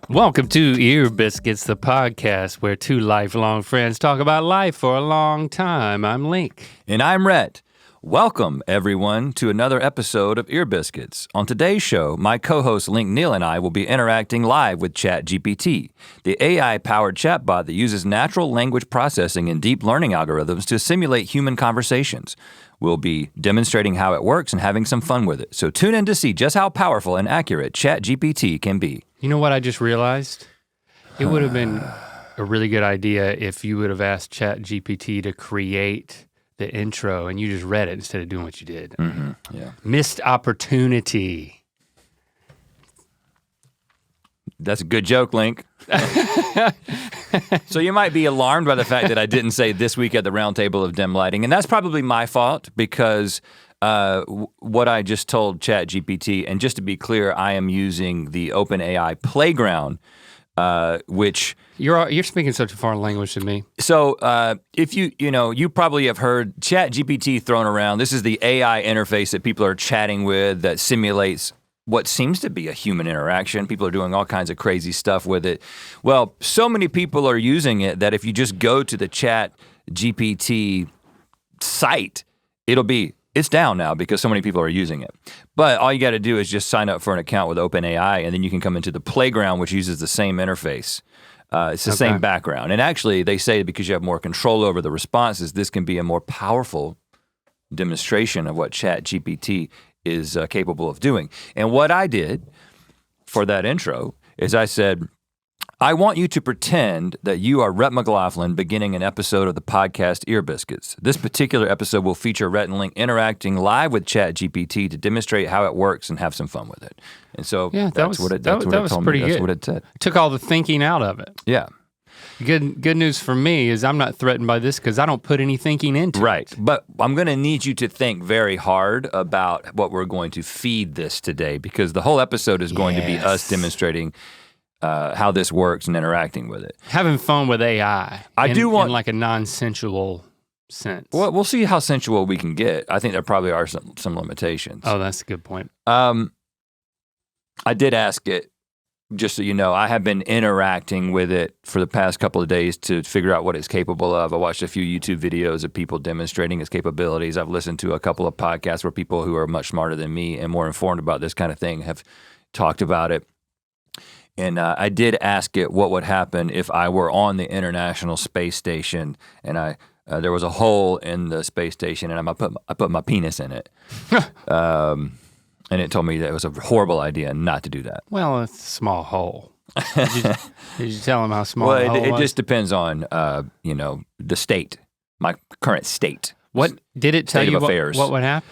Welcome to Ear Biscuits, the podcast where two lifelong friends talk about life for a long time. I'm Link. And I'm Rhett. Welcome, everyone, to another episode of Ear Biscuits. On today's show, my co-host Link Neal and I will be interacting live with Chat GPT, the AI-powered chatbot that uses natural language processing and deep learning algorithms to simulate human conversations. We'll be demonstrating how it works and having some fun with it. So tune in to see just how powerful and accurate Chat GPT can be. You know what I just realized? It would have been a really good idea if you would have asked Chat GPT to create the intro and you just read it instead of doing what you did. Mm-hmm. Yeah. Missed opportunity. That's a good joke, Link. So you might be alarmed by the fact that I didn't say this week at the round table of dim lighting, and that's probably my fault because what I just told Chat GPT, and just to be clear, I am using the OpenAI Playground, which You're speaking such a foreign language to me. So if you probably have heard Chat GPT thrown around. This is the AI interface that people are chatting with that simulates what seems to be a human interaction. People are doing all kinds of crazy stuff with it. Well, so many people are using it that if you just go to the Chat GPT site, it's down now because so many people are using it. But all you gotta do is just sign up for an account with OpenAI and then you can come into the Playground, which uses the same interface. It's the same background. And actually they say because you have more control over the responses, this can be a more powerful demonstration of what Chat GPT is capable of doing. And what I did for that intro is I said, I want you to pretend that you are Rhett McLaughlin beginning an episode of the podcast Ear Biscuits. This particular episode will feature Rhett and Link interacting live with Chat GPT to demonstrate how it works and have some fun with it. And so that's what it said. Took all the thinking out of it. Yeah. Good news for me is I'm not threatened by this because I don't put any thinking into it. Right, but I'm gonna need you to think very hard about what we're going to feed this today because the whole episode is going to be us demonstrating how this works and interacting with it. Having fun with AI. In like a non-sensual sense. Well, we'll see how sensual we can get. I think there probably are some limitations. Oh, that's a good point. I did ask it, just so you know, I have been interacting with it for the past couple of days to figure out what it's capable of. I watched a few YouTube videos of people demonstrating its capabilities. I've listened to a couple of podcasts where people who are much smarter than me and more informed about this kind of thing have talked about it. And I did ask it what would happen if I were on the International Space Station and there was a hole in the space station and I put my penis in it. And it told me that it was a horrible idea not to do that. Well, it's a small hole. Did you tell him how small the hole was? Well, it just depends on, the state, my current state. What did it tell you what would happen?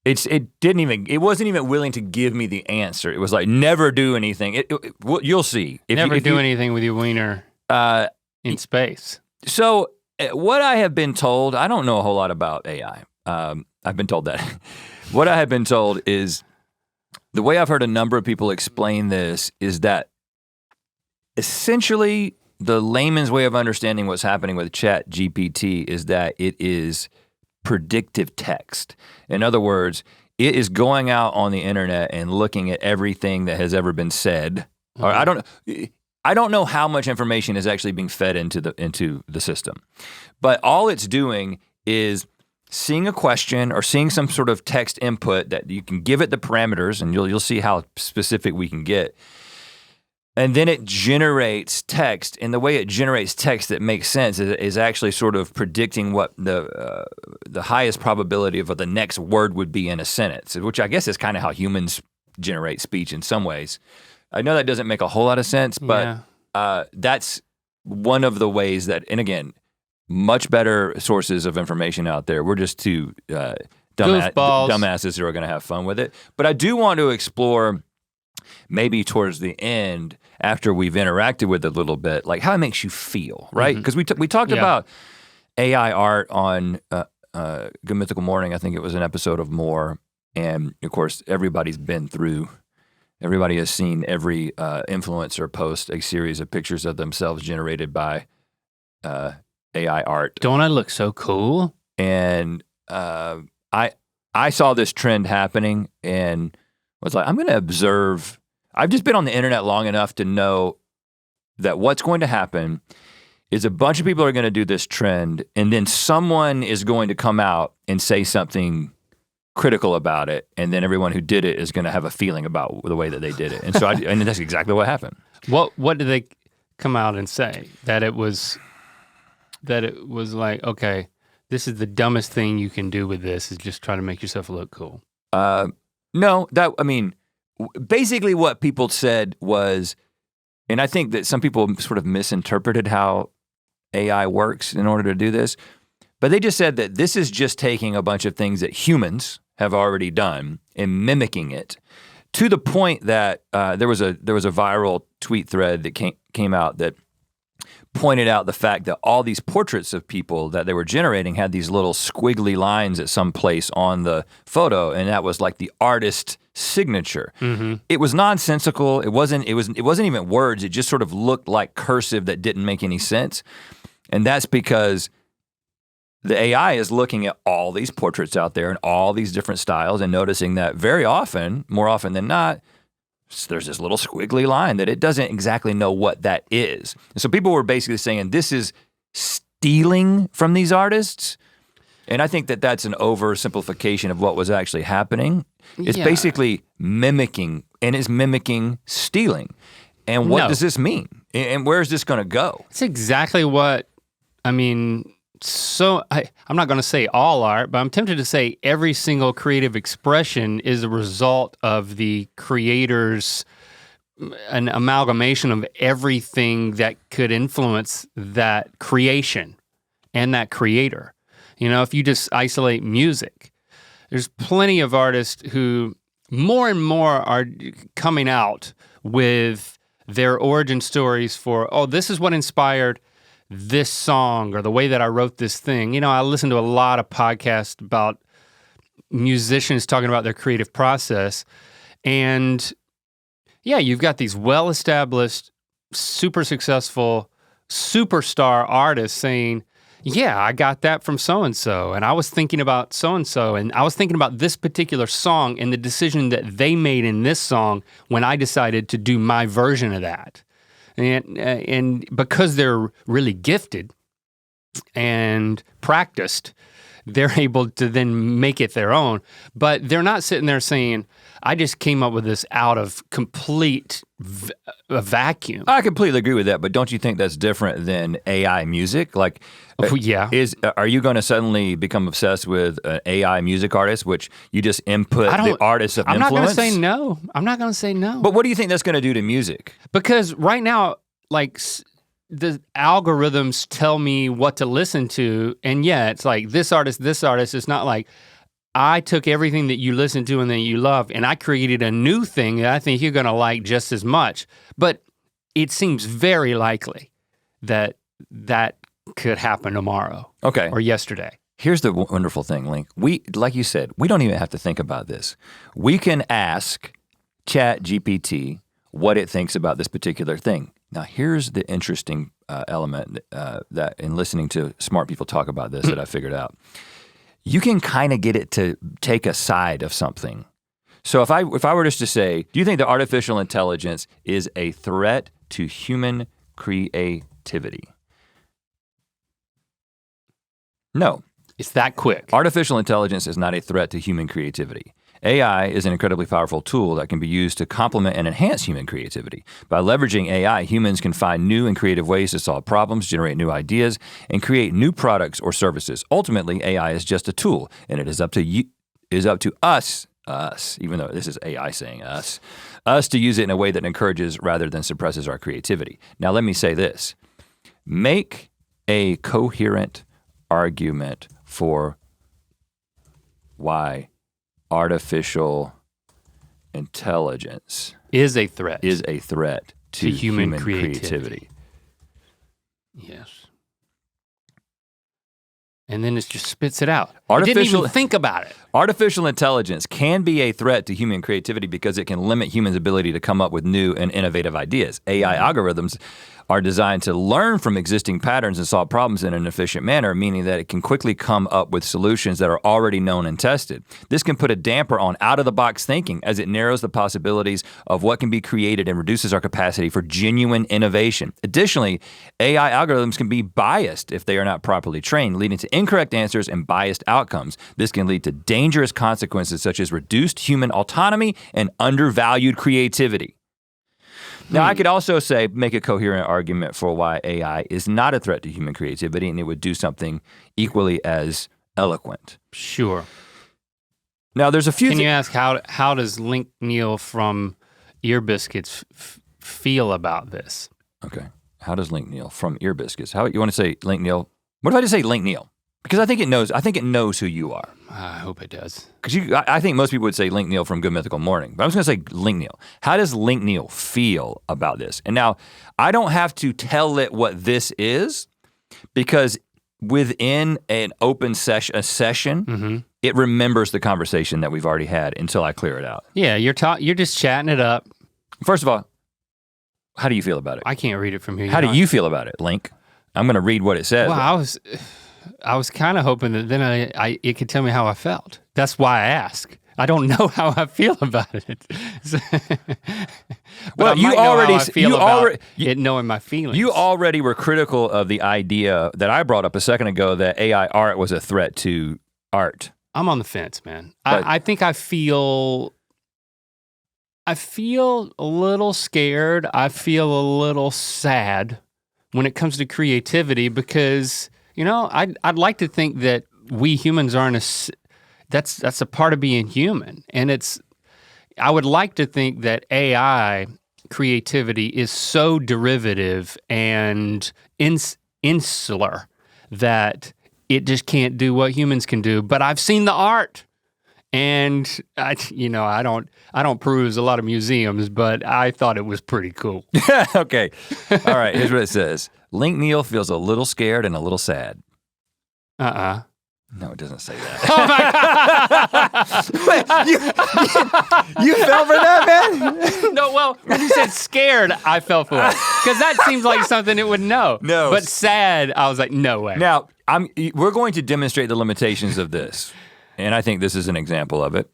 It wasn't even willing to give me the answer. It was like, never do anything. You'll see. Never do anything with your wiener in space. So what I have been told, I don't know a whole lot about AI. I've been told that. What I have been told is, the way I've heard a number of people explain this is that essentially the layman's way of understanding what's happening with Chat GPT is that it is predictive text. In other words, it is going out on the internet and looking at everything that has ever been said. Mm-hmm. Or I don't know how much information is actually being fed into the system. But all it's doing is seeing a question or seeing some sort of text input that you can give it the parameters, and you'll see how specific we can get. And then it generates text, and the way it generates text that makes sense is actually sort of predicting what the highest probability of what the next word would be in a sentence, which I guess is kind of how humans generate speech in some ways. I know that doesn't make a whole lot of sense, but that's one of the ways that, and again, much better sources of information out there. We're just two dumbasses who are gonna have fun with it. But I do want to explore maybe towards the end, after we've interacted with it a little bit, like how it makes you feel, right? Because we talked about AI art on Good Mythical Morning. I think it was an episode of More. And of course, everybody has seen every influencer post a series of pictures of themselves generated by AI art. Don't I look so cool? And I saw this trend happening, and was like, I'm gonna observe. I've just been on the internet long enough to know that what's going to happen is a bunch of people are gonna do this trend, and then someone is going to come out and say something critical about it, and then everyone who did it is gonna have a feeling about the way that they did it. And so and that's exactly what happened. What did they come out and say? That it was like, okay, this is the dumbest thing you can do with this is just try to make yourself look cool. No, basically what people said was, and I think that some people sort of misinterpreted how AI works in order to do this, but they just said that this is just taking a bunch of things that humans have already done and mimicking it, to the point that there was a viral tweet thread that came out that pointed out the fact that all these portraits of people that they were generating had these little squiggly lines at some place on the photo, and that was like the artist's signature. Mm-hmm. It was nonsensical. It wasn't even words. It just sort of looked like cursive that didn't make any sense. And that's because the AI is looking at all these portraits out there and all these different styles and noticing that very often, more often than not, there's this little squiggly line that it doesn't exactly know what that is. And so people were basically saying this is stealing from these artists. And I think that that's an oversimplification of what was actually happening. It's basically mimicking, and it's mimicking stealing. And what does this mean? And where is this gonna go? It's exactly what, I mean, so I'm not gonna say all art, but I'm tempted to say every single creative expression is a result of the creator's, an amalgamation of everything that could influence that creation and that creator. You know, if you just isolate music, there's plenty of artists who more and more are coming out with their origin stories for, oh, this is what inspired this song or the way that I wrote this thing. You know, I listen to a lot of podcasts about musicians talking about their creative process. And yeah, you've got these well-established, super successful, superstar artists saying, yeah, I got that from so-and-so, and I was thinking about so-and-so, and I was thinking about this particular song and the decision that they made in this song when I decided to do my version of that. And because they're really gifted and practiced, they're able to then make it their own, but they're not sitting there saying, I just came up with this out of complete vacuum. I completely agree with that, but don't you think that's different than AI music? Like, yeah. Are you gonna suddenly become obsessed with an AI music artist, which you just input the artist of influence? I'm not gonna say no. I'm not gonna say no. But what do you think that's gonna do to music? Because right now, like, the algorithms tell me what to listen to, and yeah, it's like this artist, it's not like, I took everything that you listen to and that you love and I created a new thing that I think you're gonna like just as much. But it seems very likely that that could happen tomorrow. Okay. Or yesterday. Here's the wonderful thing, Link. We, like you said, we don't even have to think about this. We can ask Chat GPT what it thinks about this particular thing. Now here's the interesting element that in listening to smart people talk about this that I figured out. You can kind of get it to take a side of something. So if I were just to say, do you think that artificial intelligence is a threat to human creativity? No. It's that quick. Artificial intelligence is not a threat to human creativity. AI is an incredibly powerful tool that can be used to complement and enhance human creativity. By leveraging AI, humans can find new and creative ways to solve problems, generate new ideas, and create new products or services. Ultimately, AI is just a tool, and it is up to us, even though this is AI saying us to use it in a way that encourages rather than suppresses our creativity. Now, let me say this. Make a coherent argument for why artificial intelligence is a threat to human creativity. Yes. And then it just spits it out. It didn't even think about it. Artificial intelligence can be a threat to human creativity because it can limit humans' ability to come up with new and innovative ideas. AI algorithms are designed to learn from existing patterns and solve problems in an efficient manner, meaning that it can quickly come up with solutions that are already known and tested. This can put a damper on out-of-the-box thinking as it narrows the possibilities of what can be created and reduces our capacity for genuine innovation. Additionally, AI algorithms can be biased if they are not properly trained, leading to incorrect answers and biased outcomes. This can lead to dangerous consequences such as reduced human autonomy and undervalued creativity. Now, I could also make a coherent argument for why AI is not a threat to human creativity, and it would do something equally as eloquent. Sure. Now, there's a few. Can you ask how does Link Neal from Ear Biscuits feel about this? Okay. How does Link Neal from Ear Biscuits? How you want to say Link Neal? What if I just say Link Neal? Because I think it knows. I think it knows who you are. I hope it does. Because I think most people would say Link Neal from Good Mythical Morning, but I'm just gonna say Link Neal. How does Link Neal feel about this? And now, I don't have to tell it what this is, because within an open session, it remembers the conversation that we've already had until I clear it out. Yeah, you're just chatting it up. First of all, how do you feel about it? I can't read it from here. How do you feel about it, Link? I'm gonna read what it says. Well, I was kind of hoping that then it could tell me how I felt. That's why I ask. I don't know how I feel about it. Well, knowing my feelings. You already were critical of the idea that I brought up a second ago that AI art was a threat to art. I'm on the fence, man. I think I feel a little scared. I feel a little sad when it comes to creativity because, you know, I'd like to think that we humans aren't that's a part of being human. And I would like to think that AI creativity is so derivative and insular that it just can't do what humans can do. But I've seen the art. And I don't peruse a lot of museums, but I thought it was pretty cool. Okay, all right, here's what it says. Link Neal feels a little scared and a little sad. No, it doesn't say that. Oh my God. you fell for that, man? No, well, when you said scared, I fell for it. Because that seems like something it would know. No. But sad, I was like, no way. Now, we're going to demonstrate the limitations of this. And I think this is an example of it.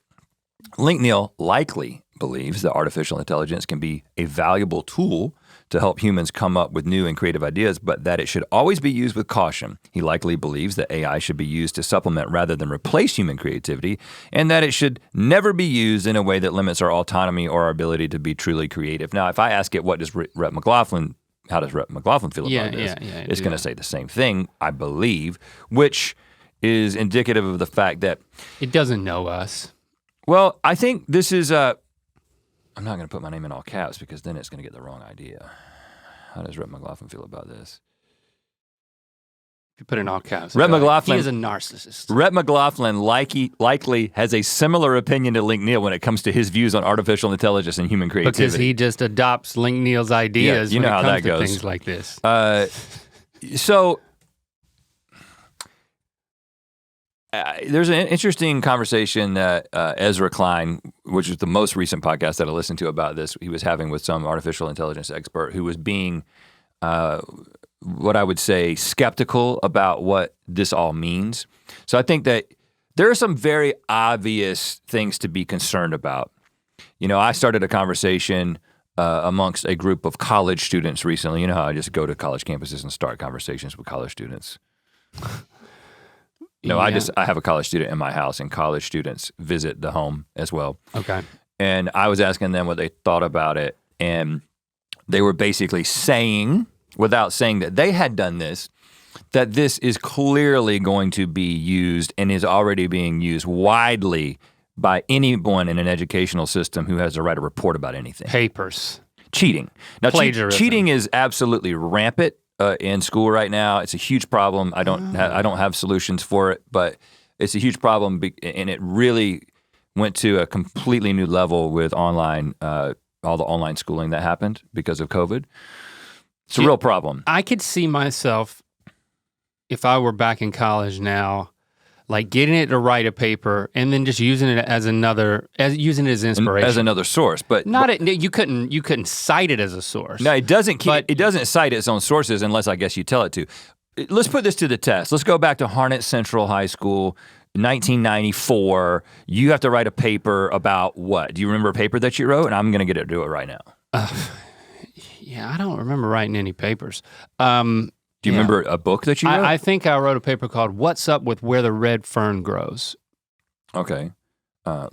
Link Neal likely believes that artificial intelligence can be a valuable tool to help humans come up with new and creative ideas, but that it should always be used with caution. He likely believes that AI should be used to supplement rather than replace human creativity, and that it should never be used in a way that limits our autonomy or our ability to be truly creative. Now, if I ask it, how does Rhett McLaughlin feel about this? It's gonna say the same thing, I believe, which is indicative of the fact that it doesn't know us. Well, I think this is I'm not gonna put my name in all caps because then it's gonna get the wrong idea. How does Rhett McLaughlin feel about this? If you put it in all caps. Rhett McLaughlin, he is a narcissist. Rhett McLaughlin likely has a similar opinion to Link Neal when it comes to his views on artificial intelligence and human creativity. Because he just adopts Link Neal's ideas when it comes that to goes. things like this. So there's an interesting conversation that Ezra Klein, which is the most recent podcast that I listened to about this, he was having with some artificial intelligence expert who was being, what I would say, skeptical about what this all means. So I think that there are some very obvious things to be concerned about. You know, I started a conversation amongst a group of college students recently. You know how I just go to college campuses and start conversations with college students. No, yeah. I have a college student in my house, and college students visit the home as well. Okay. And I was asking them what they thought about it, and they were basically saying, without saying that they had done this, that this is clearly going to be used and is already being used widely by anyone in an educational system who has the right to report about anything. Papers. Cheating. Now, plagiarism. Cheating is absolutely rampant. In school right now, it's a huge problem. I don't have solutions for it, but it's a huge problem, and it really went to a completely new level with online, all the online schooling that happened because of COVID. It's a real problem. I could see myself, if I were back in college now, like getting it to write a paper and then just using it as using it as inspiration. As another source, but you couldn't cite it as a source. No, it doesn't cite its own sources unless I guess you tell it to. Let's put this to the test. Let's go back to Harnett Central High School, 1994. You have to write a paper about what? Do you remember a paper that you wrote? And I'm gonna get it to do it right now. Yeah, I don't remember writing any papers. Do you remember a book that you wrote? I think I wrote a paper called "What's Up with Where the Red Fern Grows." Okay.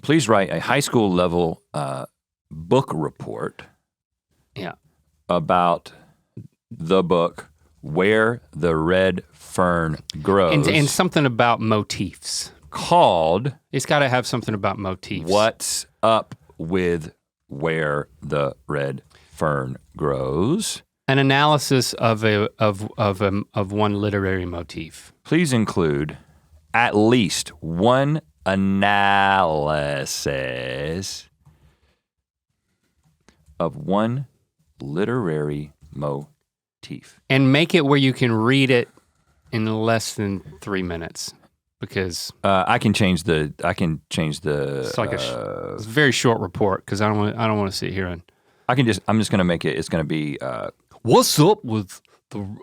Please write a high school level book report. Yeah. About the book Where the Red Fern Grows. And something about motifs. Called. It's got to have something about motifs. What's Up with Where the Red Fern Grows. An analysis of one literary motif. Please include at least one analysis of one literary motif. And make it where you can read it in less than 3 minutes, because I can change the. it's like it's a very short report, because I don't want to sit here and. I'm just gonna make it. It's gonna be. What's up with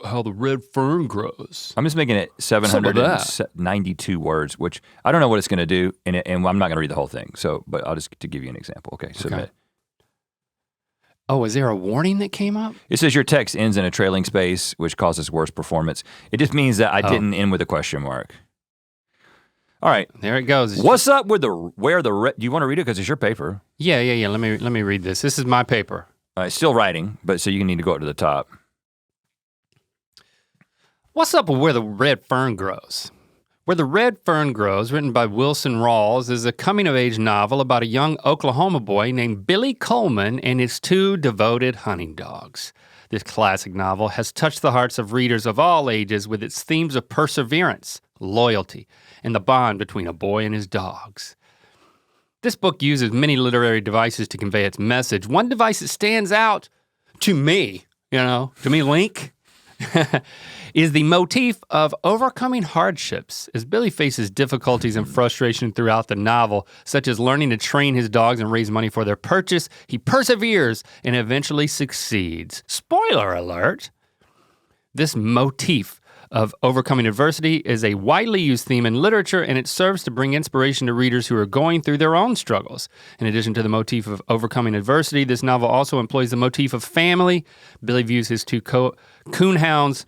how the red fern grows? I'm just making it 792 words, which I don't know what it's gonna do, and I'm not gonna read the whole thing. So, but I'll just to give you an example. Okay, submit. Okay. Oh, is there a warning that came up? It says your text ends in a trailing space, which causes worse performance. It just means that I didn't end with a question mark. All right. There it goes. What's up with do you want to read it? Because it's your paper. Yeah. Let me read this. This is my paper. It's still writing, but so you need to go up to the top. What's up with Where the Red Fern Grows? Where the Red Fern Grows, written by Wilson Rawls, is a coming-of-age novel about a young Oklahoma boy named Billy Coleman and his 2 devoted hunting dogs. This classic novel has touched the hearts of readers of all ages with its themes of perseverance, loyalty, and the bond between a boy and his dogs. This book uses many literary devices to convey its message. One device that stands out to me, Link, is the motif of overcoming hardships as Billy faces difficulties and frustration throughout the novel, such as learning to train his dogs and raise money for their purchase. He perseveres and eventually succeeds. Spoiler alert! This motif of overcoming adversity is a widely used theme in literature, and it serves to bring inspiration to readers who are going through their own struggles. In addition to the motif of overcoming adversity, this novel also employs the motif of family. Billy views his 2 coonhounds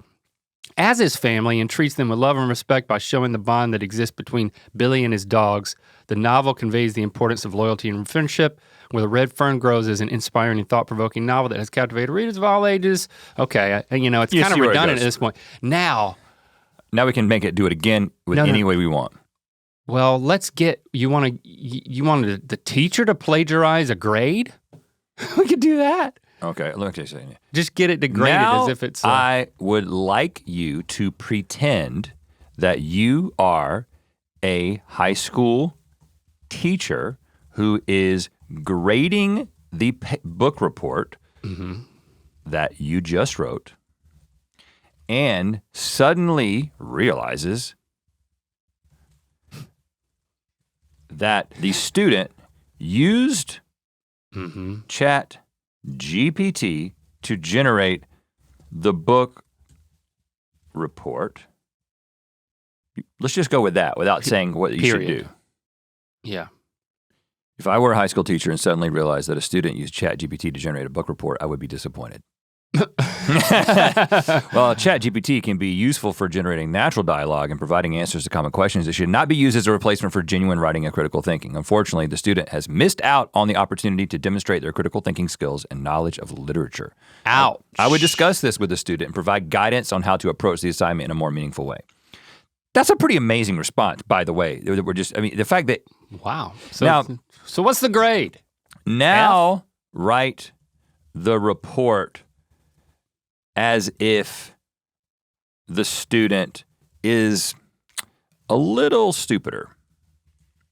as his family and treats them with love and respect by showing the bond that exists between Billy and his dogs. The novel conveys the importance of loyalty and friendship. Where the Red Fern Grows is an inspiring and thought-provoking novel that has captivated readers of all ages. Okay, it's kind of redundant at this point. Now we can make it do it again with any way we want. Well, let's get, you wanted the teacher to plagiarize a grade? We could do that. Okay, let me say. Just get it degraded as if it's. I would like you to pretend that you are a high school teacher who is grading the book report that you just wrote and suddenly realizes that the student used Chat GPT to generate the book report. Let's just go with that without saying what you should do. Yeah. If I were a high school teacher and suddenly realized that a student used Chat GPT to generate a book report, I would be disappointed. Well, Chat GPT can be useful for generating natural dialogue and providing answers to common questions. It should not be used as a replacement for genuine writing and critical thinking. Unfortunately, the student has missed out on the opportunity to demonstrate their critical thinking skills and knowledge of literature. Ouch. I would discuss this with the student and provide guidance on how to approach the assignment in a more meaningful way. That's a pretty amazing response, by the way. The fact that... Wow. So what's the grade? Now, write the report as if the student is a little stupider.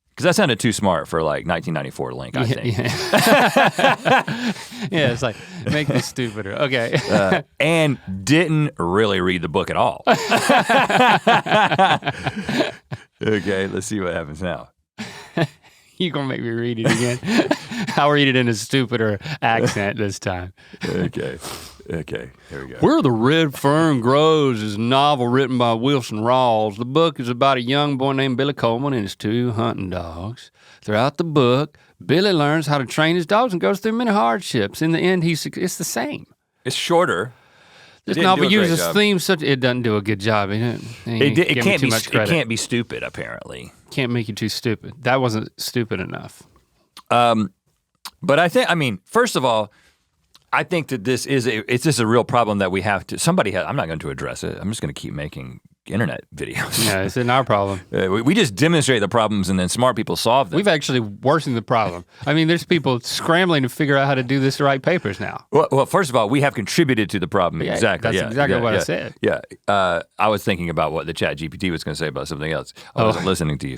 Because that sounded too smart for like 1994 Link, I think. Yeah, it's like, make this stupider. Okay. And didn't really read the book at all. Okay, let's see what happens now. You're gonna make me read it again. I'll read it in a stupider accent this time. Okay, here we go. Where the Red Fern Grows is a novel written by Wilson Rawls. The book is about a young boy named Billy Coleman and his 2 hunting dogs. Throughout the book, Billy learns how to train his dogs and goes through many hardships. In the end, it's the same. It's shorter. This novel uses themes such it doesn't do a good job. It can't be stupid, apparently. Can't make you too stupid. That wasn't stupid enough. But I mean, first of all, I think that it's just a real problem that we have to, I'm not going to address it. I'm just going to keep making internet videos. Yeah, it's not our problem. We just demonstrate the problems and then smart people solve them. We've actually worsened the problem. I mean, there's people scrambling to figure out how to do this to write papers now. Well, first of all, we have contributed to the problem. Yeah, exactly. That's exactly what I said. Yeah. I was thinking about what the Chat GPT was going to say about something else. I wasn't listening to you.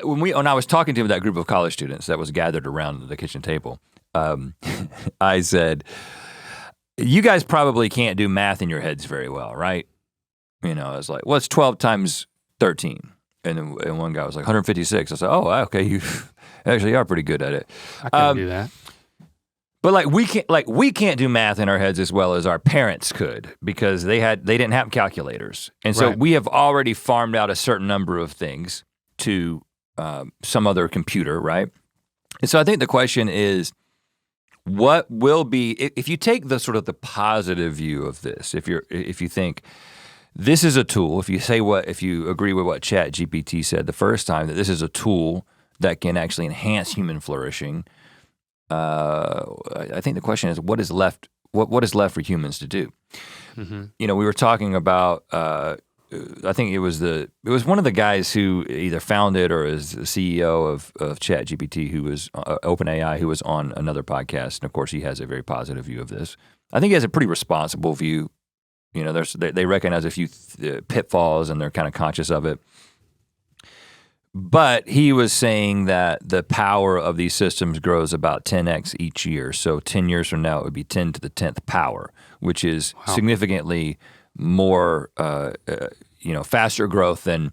When I was talking to that group of college students that was gathered around the kitchen table, I said, you guys probably can't do math in your heads very well, right? You know, I was like, what's 12 times 13? And one guy was like, 156. I said, oh, okay, you actually are pretty good at it. I can't do that. But we can't do math in our heads as well as our parents could because they didn't have calculators. And so we have already farmed out a certain number of things to some other computer, right? And so I think the question is, what will be, if you take the sort of the positive view of this, if you think this is a tool, if you agree with what Chat GPT said the first time, that this is a tool that can actually enhance human flourishing, I think the question is, what is left for humans to do? Mm-hmm. You know, we were talking about, I think it was one of the guys who either founded or is the CEO of Chat GPT, who was OpenAI, who was on another podcast, and of course he has a very positive view of this. I think he has a pretty responsible view. You know, they recognize a few pitfalls and they're kind of conscious of it. But he was saying that the power of these systems grows about 10x each year. So 10 years from now, it would be 10 to the 10th power, which is significantly more, faster growth than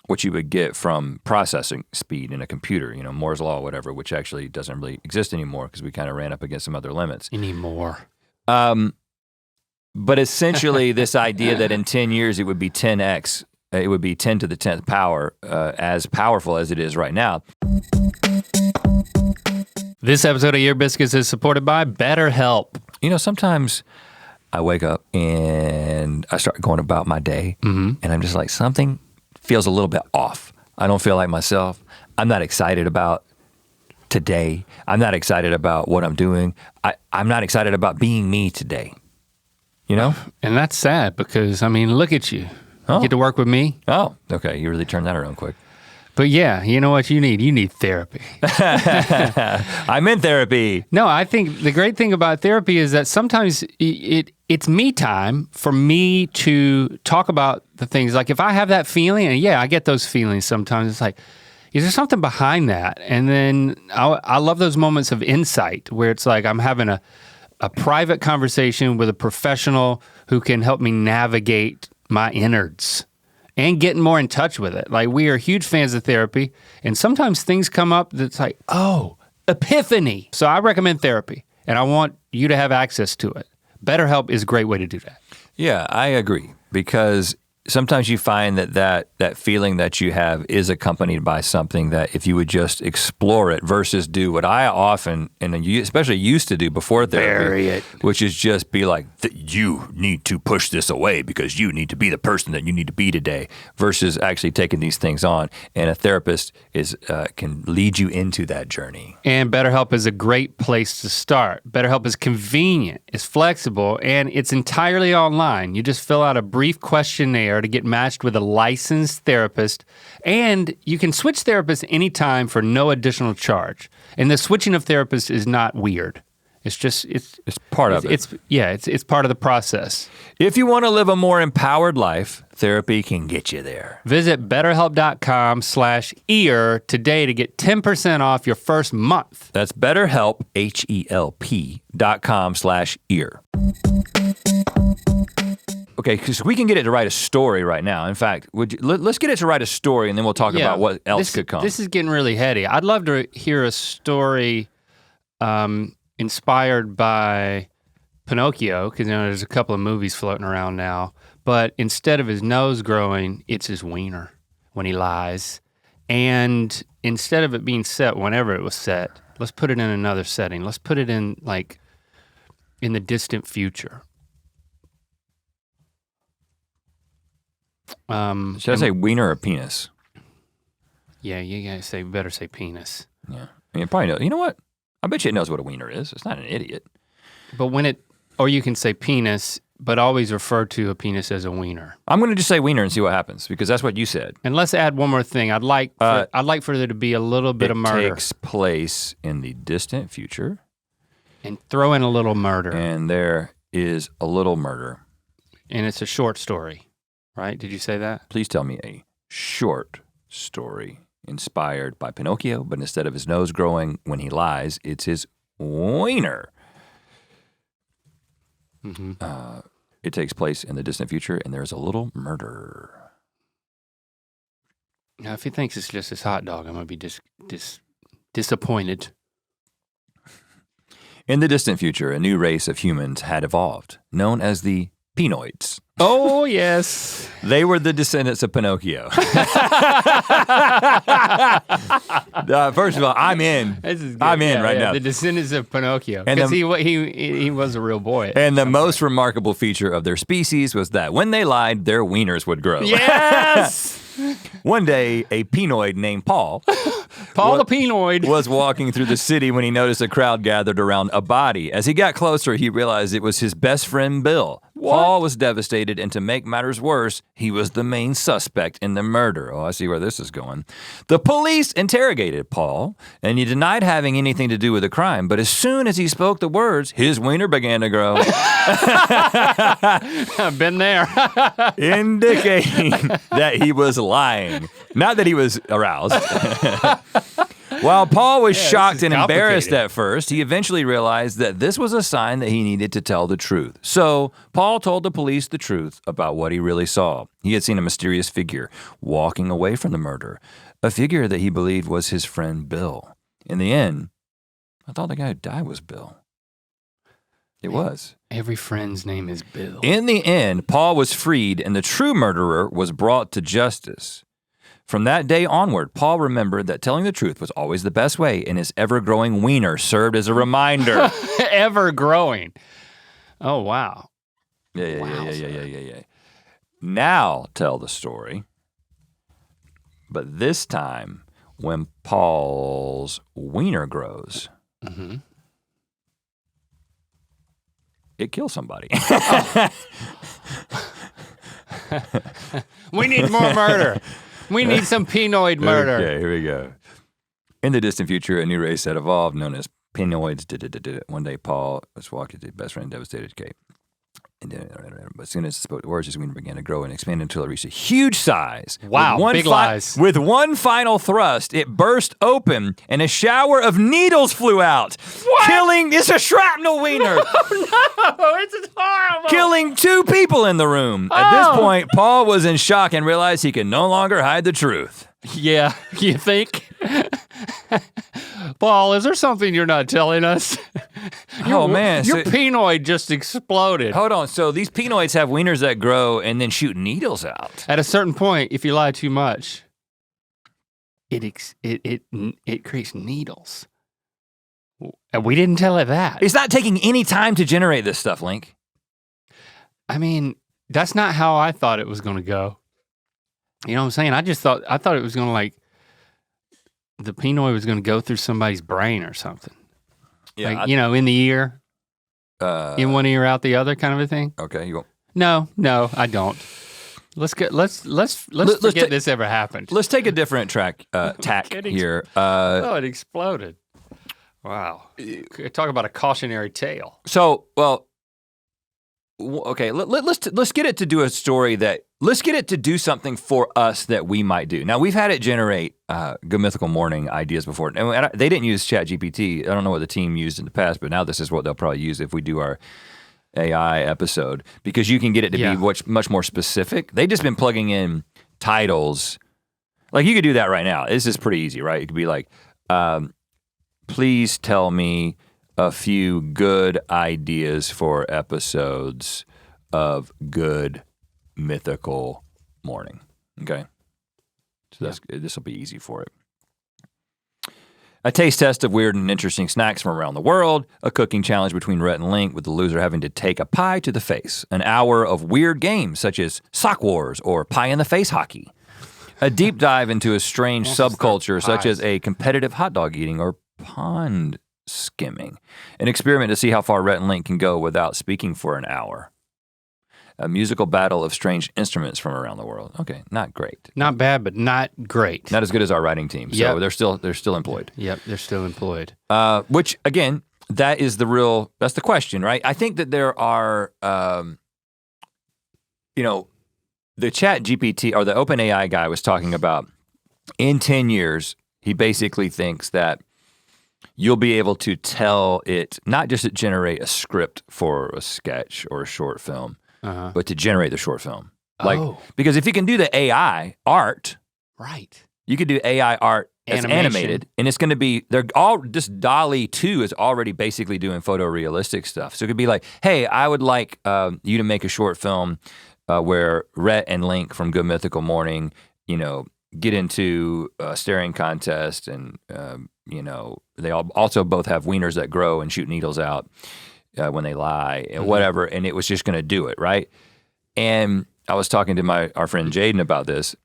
what you would get from processing speed in a computer, you know, Moore's Law or whatever, which actually doesn't really exist anymore because we kind of ran up against some other limits. Anymore. But essentially this idea that in 10 years it would be 10x, it would be 10 to the 10th power, as powerful as it is right now. This episode of Your Biscuits is supported by BetterHelp. You know, sometimes I wake up and I start going about my day, and I'm just like, something feels a little bit off. I don't feel like myself. I'm not excited about today. I'm not excited about what I'm doing. I'm not excited about being me today. You know? And that's sad because, I mean, look at you. You get to work with me. Oh, okay. You really turned that around quick. But yeah, you know what you need? You need therapy. I'm in therapy. No, I think the great thing about therapy is that sometimes it's me time for me to talk about the things. Like if I have that feeling, and yeah, I get those feelings sometimes, it's like, is there something behind that? And then I love those moments of insight where it's like I'm having a private conversation with a professional who can help me navigate my innards and getting more in touch with it. Like we are huge fans of therapy, and sometimes things come up that's like, oh, epiphany. So I recommend therapy, and I want you to have access to it. BetterHelp is a great way to do that. Yeah, I agree, because sometimes you find that feeling that you have is accompanied by something that if you would just explore it versus do what I often, and especially used to do before therapy, which is just be like, you need to push this away because you need to be the person that you need to be today, versus actually taking these things on. And a therapist can lead you into that journey. And BetterHelp is a great place to start. BetterHelp is convenient, it's flexible, and it's entirely online. You just fill out a brief questionnaire to get matched with a licensed therapist, and you can switch therapists anytime for no additional charge. And the switching of therapists is not weird. It's just, it's part of it. It's part of the process. If you want to live a more empowered life, therapy can get you there. Visit betterhelp.com/ear today to get 10% off your first month. That's BetterHelp, HELP.com/ear. okay, because we can get it to write a story right now. In fact, let's get it to write a story and then we'll talk about what else could come. This is getting really heady. I'd love to hear a story inspired by Pinocchio, because there's a couple of movies floating around now, but instead of his nose growing, it's his wiener when he lies. And instead of it being set whenever it was set, let's put it in another setting. Let's put it in like in the distant future. Should I say wiener or penis? Yeah, you guys better say penis. Yeah, I mean, it probably knows. You know what? I bet you it knows what a wiener is. It's not an idiot. But or you can say penis, but always refer to a penis as a wiener. I'm gonna just say wiener and see what happens, because that's what you said. And let's add one more thing. I'd like for there to be a little bit of murder. It takes place in the distant future. And throw in a little murder. And there is a little murder. And it's a short story, right? Did you say that? Please tell me a short story inspired by Pinocchio, but instead of his nose growing when he lies, it's his wiener. Mm-hmm. It takes place in the distant future, and there's a little murder. Now, if he thinks it's just his hot dog, I'm gonna be disappointed. In the distant future, a new race of humans had evolved, known as the Pinoids. Oh, yes. They were the descendants of Pinocchio. First of all, I'm in. I'm in right now. The descendants of Pinocchio. Because he was a real boy. And the most remarkable feature of their species was that when they lied, their wieners would grow. Yes! One day, a Pinoid named Paul the Pinoid was walking through the city when he noticed a crowd gathered around a body. As he got closer, he realized it was his best friend, Bill. What? Paul was devastated, and to make matters worse, he was the main suspect in the murder. Oh, I see where this is going. The police interrogated Paul, and he denied having anything to do with the crime, but as soon as he spoke the words, his wiener began to grow. I've been there. Indicating that he was lying, not that he was aroused. While Paul was shocked and embarrassed at first, he eventually realized that this was a sign that he needed to tell the truth. So Paul told the police the truth about what he really saw. He had seen a mysterious figure walking away from the murder, a figure that he believed was his friend Bill. In the end, I thought the guy who died was Bill. It was. Every friend's name is Bill. In the end, Paul was freed and the true murderer was brought to justice. From that day onward, Paul remembered that telling the truth was always the best way, and his ever-growing wiener served as a reminder. Ever-growing. Oh, wow. Yeah. Now tell the story, but this time when Paul's wiener grows, it kills somebody. We need more murder. We need some Pinoid murder. Okay, here we go. In the distant future, a new race had evolved known as Pinoids. One day, Paul was walking to his best friend, devastated Kate. But as soon as he spoke the words, his wiener began to grow and expand until it reached a huge size. Wow, big lies. With one final thrust, it burst open and a shower of needles flew out. What? It's a shrapnel wiener. Oh no, it's horrible. Killing 2 people in the room. At this point, Paul was in shock and realized he could no longer hide the truth. Yeah, you think? Paul, is there something you're not telling us? Oh man, your Pinoid just exploded. Hold on, so these Pinoids have wieners that grow and then shoot needles out. At a certain point, if you lie too much, it creates needles. And we didn't tell it that. It's not taking any time to generate this stuff, Link. I mean, that's not how I thought it was gonna go. You know what I'm saying? I thought it was gonna the Pinoid was gonna go through somebody's brain or something. Yeah, in the ear. In one ear, out the other, kind of a thing. Okay, you want? No, I don't. Let's forget this ever happened. Let's take a different tack here. It exploded. Wow. Talk about a cautionary tale. So, well, okay, let's get it to do a story let's get it to do something for us that we might do. Now, we've had it generate Good Mythical Morning ideas before. And they didn't use Chat GPT. I don't know what the team used in the past, but now this is what they'll probably use if we do our AI episode because you can get it to be much more specific. They've just been plugging in titles. Like you could do that right now. This is pretty easy, right? It could be like, please tell me a few good ideas for episodes of Good Mythical Morning. Okay. So this will be easy for it. A taste test of weird and interesting snacks from around the world, a cooking challenge between Rhett and Link with the loser having to take a pie to the face, an hour of weird games such as Sock Wars or Pie in the Face Hockey, a deep dive into a strange subculture such as a competitive hot dog eating or pond skimming, an experiment to see how far Rhett and Link can go without speaking for an hour. A musical battle of strange instruments from around the world. Okay, not great. Not bad, but not great. Not as good as our writing team. So they're still employed. Yep, they're still employed. Which again, that's the question, right? I think that there are, the Chat GPT or the OpenAI guy was talking about in 10 years, he basically thinks that you'll be able to tell it, not just to generate a script for a sketch or a short film, but to generate the short film. Because if you can do the AI art, right? You could do AI art as animated, and it's going to be, this DALL-E 2 is already basically doing photorealistic stuff. So it could be like, hey, I would like you to make a short film where Rhett and Link from Good Mythical Morning, get into a staring contest, and they also both have wieners that grow and shoot needles out when they lie, and whatever, and it was just gonna do it, right? And I was talking to our friend Jaden about this,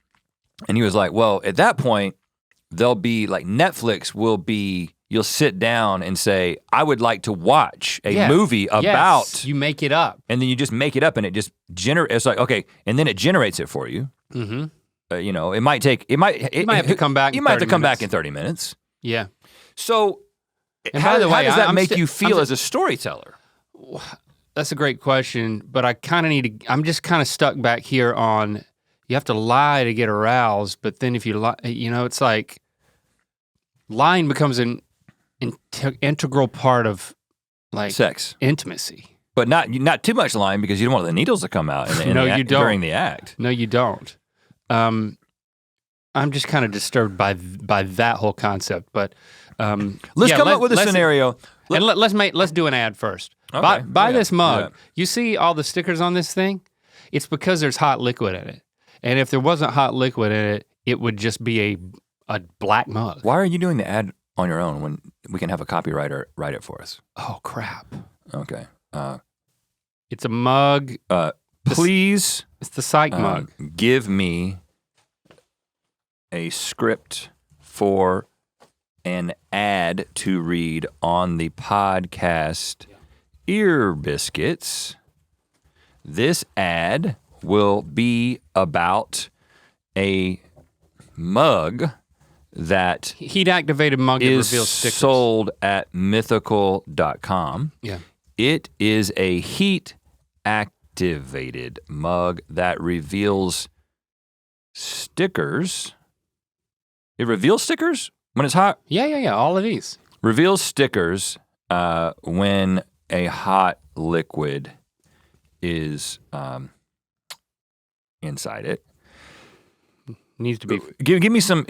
and he was like, well, at that point, they'll be like Netflix you'll sit down and say, I would like to watch a movie about. You make it up. And then you just make it up and it just it's like, okay, and then it generates it for you. Mm-hmm. It might have to come back. You might have to come back in 30 minutes. Yeah. So how does that make you feel as a storyteller? That's a great question, but I'm just kind of stuck back here on, you have to lie to get aroused, but then if you lie, it's like lying becomes an integral part of like sex, intimacy. But not too much lying because you don't want the needles to come out during the act. No, you don't. I'm just kind of disturbed by that whole concept, but let's come up with a scenario. Let's do an ad first. Okay. Buy this mug. Yeah. You see all the stickers on this thing? It's because there's hot liquid in it. And if there wasn't hot liquid in it, it would just be a black mug. Why are you doing the ad on your own when we can have a copywriter write it for us? Oh crap. Okay. It's a mug. Please. It's the psych mug. Give me a script for an ad to read on the podcast Ear Biscuits. This ad will be about a mug that heat-activated mug that is reveals stickers. Sold at mythical.com. Yeah. It is a heat-activated mug that reveals stickers. It reveals stickers when it's hot? Yeah, all of these. Reveals stickers when a hot liquid is inside it. Needs to be. Give me some.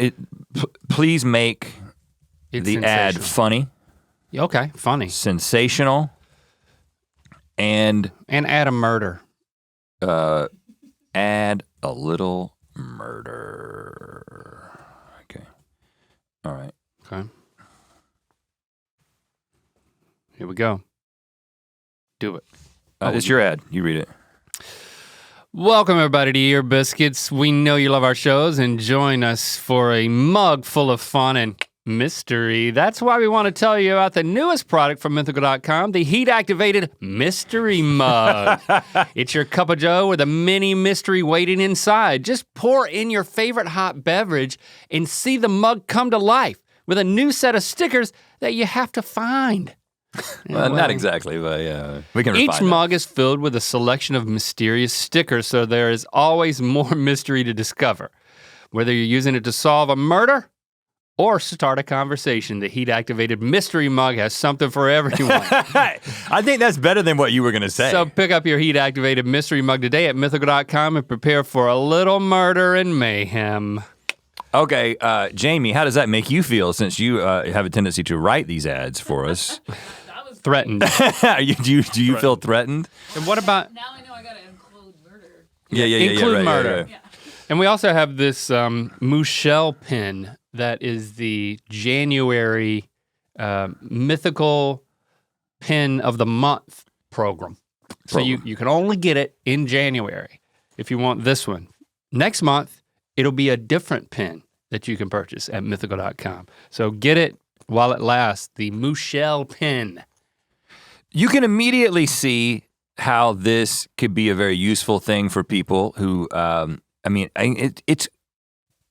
Please make the ad funny. Okay, funny. Sensational. And add a murder. Add a little murder. Okay. All right. Okay. Here we go. Do it. It's your ad. You read it. Welcome everybody to Ear Biscuits. We know you love our shows and join us for a mug full of fun and mystery. That's why we want to tell you about the newest product from Mythical.com, the heat-activated mystery mug. It's your cup of joe with a mini mystery waiting inside. Just pour in your favorite hot beverage and see the mug come to life with a new set of stickers that you have to find. Well, not exactly, but yeah, we can refine Each mug is filled with a selection of mysterious stickers, so there is always more mystery to discover. Whether you're using it to solve a murder or start a conversation. The heat-activated mystery mug has something for everyone. I think that's better than what you were gonna say. So pick up your heat-activated mystery mug today at mythical.com and prepare for a little murder and mayhem. Okay, Jamie, how does that make you feel since you have a tendency to write these ads for us? Threatened. Do you feel threatened? And what about... Now I know I gotta include murder. Yeah, include right, murder. Yeah. And we also have this Michelle pin that is the January Mythical Pin of the Month program. So you can only get it in January if you want this one. Next month, it'll be a different pin that you can purchase at mythical.com. So get it while it lasts, the Michelle pin. You can immediately see how this could be a very useful thing for people who, it's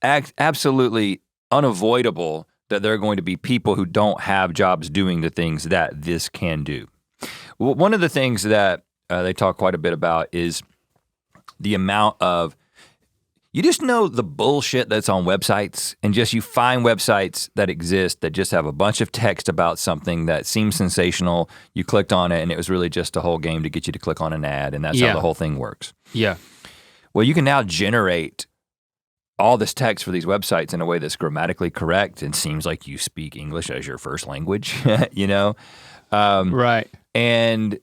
absolutely unavoidable that there are going to be people who don't have jobs doing the things that this can do. One of the things that they talk quite a bit about is the amount of, you just know the bullshit that's on websites, and just you find websites that exist that just have a bunch of text about something that seems sensational. You clicked on it and it was really just a whole game to get you to click on an ad, and that's how the whole thing works. Yeah. Well, you can now generate all this text for these websites in a way that's grammatically correct and seems like you speak English as your first language, you know? Right. And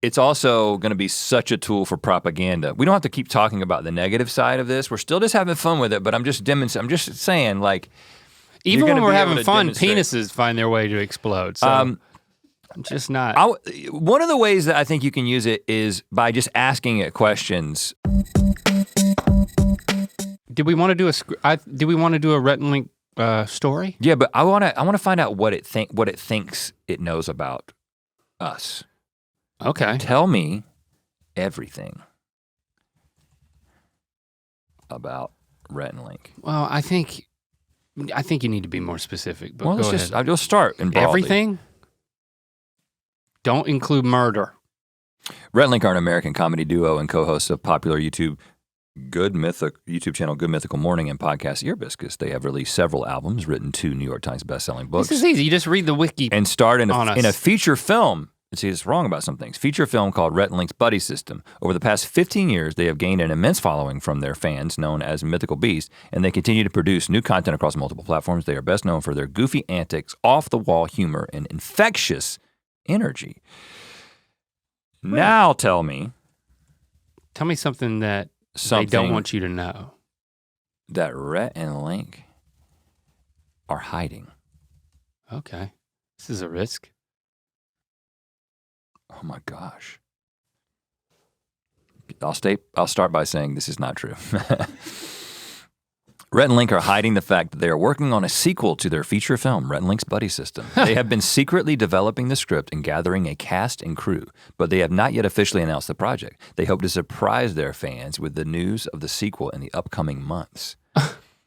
it's also gonna be such a tool for propaganda. We don't have to keep talking about the negative side of this. We're still just having fun with it, but I'm just saying, like, even when we're having fun, penises find their way to explode. So I'm just not. One of the ways that I think you can use it is by just asking it questions. Did we want to do a Rhett and Link story? Yeah, but I wanna find out what it thinks it knows about us. Okay. Tell me everything about Rhett and Link. Well, I think you need to be more specific. But Well, go ahead. I'll just start in broadly. Everything. Don't include murder. Rhett and Link are an American comedy duo and co-hosts of popular YouTube channel Good Mythical Morning and podcast Ear Biscuits. They have released several albums, written 2 New York Times best-selling books. This is easy. You just read the wiki. And starred in on us. a feature film. See, it's wrong about some things. Feature film called Rhett and Link's Buddy System. Over the past 15 years, they have gained an immense following from their fans, known as Mythical Beasts, and they continue to produce new content across multiple platforms. They are best known for their goofy antics, off-the-wall humor, and infectious energy. Right. Now tell me something that they don't want you to know. That Rhett and Link are hiding. Okay. This is a risk. Oh my gosh. I'll start by saying this is not true. Rhett and Link are hiding the fact that they are working on a sequel to their feature film, Rhett and Link's Buddy System. They have been secretly developing the script and gathering a cast and crew, but they have not yet officially announced the project. They hope to surprise their fans with the news of the sequel in the upcoming months.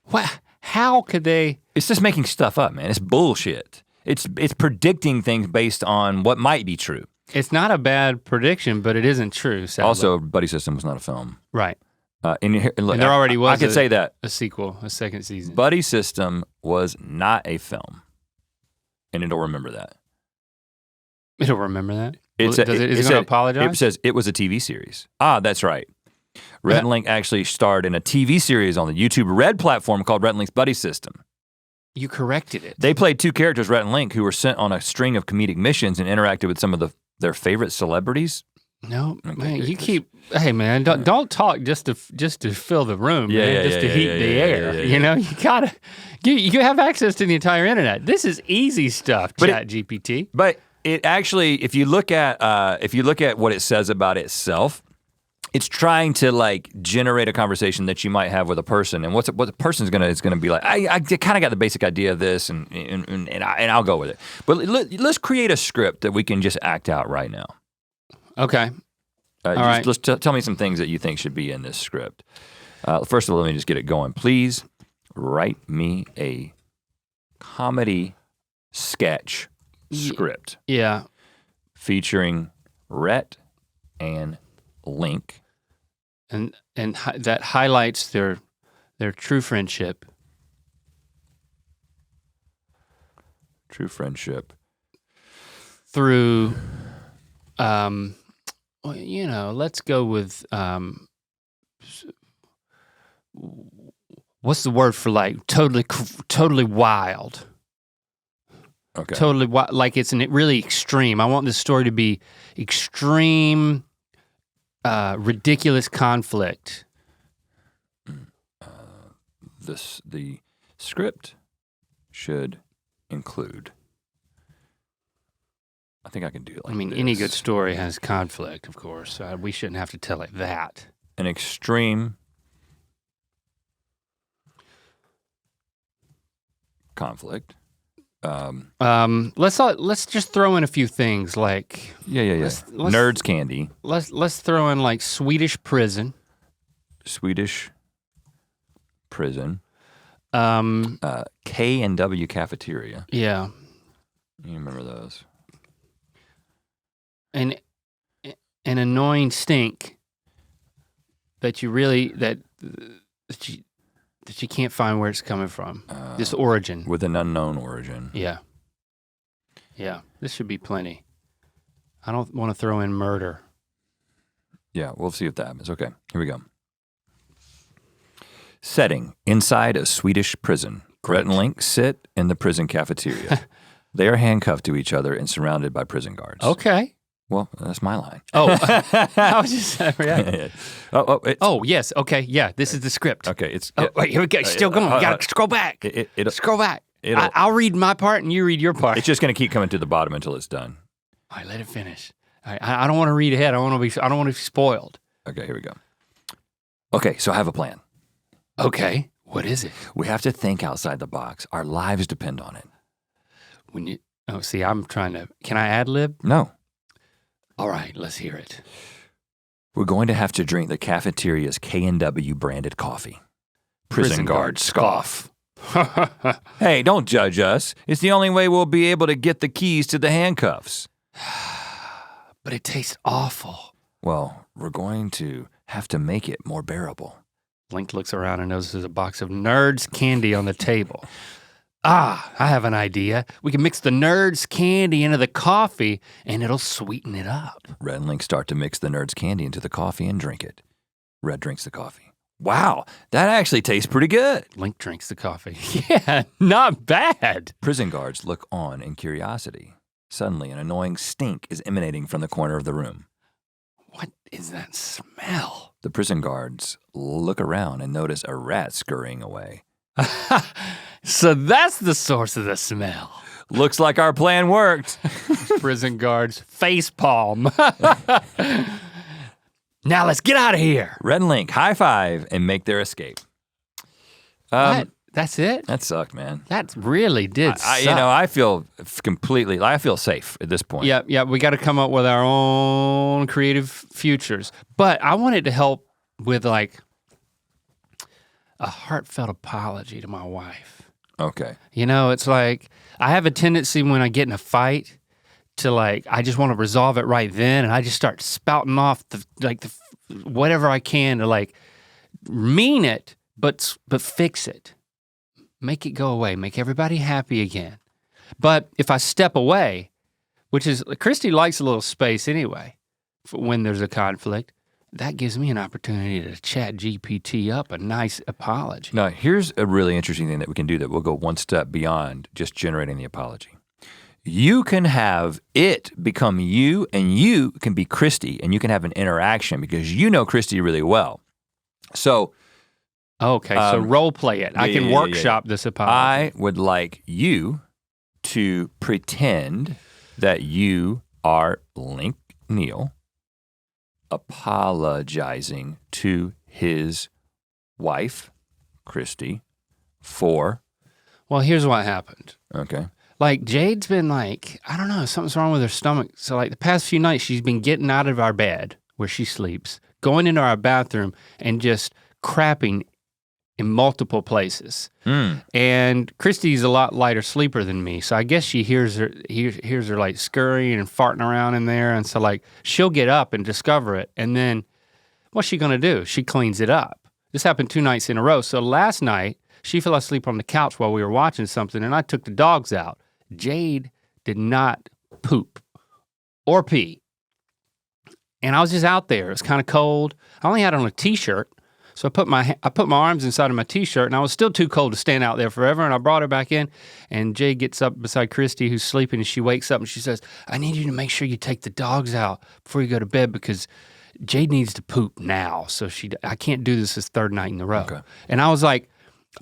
What? How could they? It's just making stuff up, man. It's bullshit. It's predicting things based on what might be true. It's not a bad prediction, but it isn't true, sadly. Also, Buddy System was not a film. Right. And there already was I could say that. A sequel, a second season. Buddy System was not a film. And it'll remember that. It'll remember that? Is it going to apologize? It says it was a TV series. Ah, that's right. Rhett and Link actually starred in a TV series on the YouTube Red platform called Rhett and Link's Buddy System. You corrected it. They played 2 characters, Rhett and Link, who were sent on a string of comedic missions and interacted with some of their favorite celebrities. No, man, hey man, don't talk just to fill the room, man, just to heat the air. You know, you have access to the entire internet. This is easy stuff, Chat GPT. But it actually, if you look at what it says about itself, it's trying to like generate a conversation that you might have with a person, and what the person's gonna be like. I kind of got the basic idea of this, and I'll go with it. But let's create a script that we can just act out right now. Okay. All right. Tell me some things that you think should be in this script. First of all, let me just get it going. Please write me a comedy sketch script. Yeah. Featuring Rhett and Link. And that highlights their true friendship. True friendship. Through, well, let's go with, what's the word for like totally wild? Okay. Totally wild, like it's really extreme. I want this story to be extreme, ridiculous conflict. The script should include. I think I can do it like Any this. good story has conflict, of course. We shouldn't have to tell it that. An extreme conflict. Let's just throw in a few things like Yeah. let's- Nerds candy. let's throw in like Swedish prison. Swedish prison. Um, K&W cafeteria. yeah, You remember those? and an annoying stink that you really that you can't find where it's coming from. This origin. With an unknown origin. Yeah. This should be plenty. I don't want to throw in murder. Yeah, we'll see if that happens. Okay, here we go. Setting inside a Swedish prison. Rhett and Link sit in the prison cafeteria. They are handcuffed to each other and surrounded by prison guards. Okay. Well, that's my line. Oh, I was just yeah. It's, Yes. Okay. Yeah. This is the script. okay. It's Oh, wait, here we go. Still going. We gotta scroll back. Scroll back. I'll read my part and you read your part. It's just gonna keep coming to the bottom until it's done. All right, let it finish. All right, I don't want to read ahead. I don't want to be spoiled. Okay, here we go. Okay, so I have a plan. Okay. What is it? We have to think outside the box. Our lives depend on it. See, I'm trying to. Can I ad lib? No, All right. Let's hear it. we're going to have to drink the cafeteria's K&W branded coffee. Prison guards scoff. Hey, don't judge us. It's the only way we'll be able to get the keys to the handcuffs. But it tastes awful. Well, we're going to have to make it more bearable. Link looks around and notices a box of Nerds candy on the table. I have an idea. We can mix the Nerds candy into the coffee and it'll sweeten it up. Rhett and Link start to mix the Nerds candy into the coffee and drink it. Rhett drinks the coffee. Wow, that actually tastes pretty good. Link drinks the coffee. Yeah, not bad. Prison guards look on in curiosity. Suddenly, an annoying stink is emanating from the corner of the room. What is that smell? The prison guards look around and notice a rat scurrying away. So that's the source of the smell. Looks like our plan worked. Prison guards face palm. Now let's get out of here. Rhett and Link high five and make their escape. What? That's it? That sucked, man. That really did suck. I feel safe at this point. Yeah, we got to come up with our own creative futures. But I wanted to help with like a heartfelt apology to my wife. Okay. It's like I have a tendency when I get in a fight to like, I just want to resolve it right then, and I just start spouting off the whatever I can to like mean it, but fix it. Make it go away, make everybody happy again. But if I step away, which is, Christy likes a little space anyway, when there's a conflict, that gives me an opportunity to Chat GPT up a nice apology. Now, here's a really interesting thing that we can do that we'll go one step beyond just generating the apology. You can have it become you, and you can be Christy, and you can have an interaction because you know Christy really well. So, Okay, so role play it. I can workshop this apology. I would like you to pretend that you are Link Neal apologizing to his wife, Christy, for. Well, here's what happened. Okay. Like Jade's been like, I don't know, something's wrong with her stomach. So like the past few nights, she's been getting out of our bed where she sleeps, going into our bathroom and just crapping in multiple places. And Christy's a lot lighter sleeper than me. So I guess she hears her like scurrying and farting around in there. And so like, she'll get up and discover it. And then what's she gonna do? She cleans it up. This happened 2 nights in a row. So last night, she fell asleep on the couch while we were watching something and I took the dogs out. Jade did not poop or pee. And I was just out there. It was kind of cold. I only had on a t-shirt. So I put my arms inside of my t-shirt, and I was still too cold to stand out there forever, and I brought her back in, and Jade gets up beside Christy, who's sleeping, and she wakes up and she says, I need you to make sure you take the dogs out before you go to bed because Jade needs to poop now. So I can't do this third night in a row. Okay. And I was like,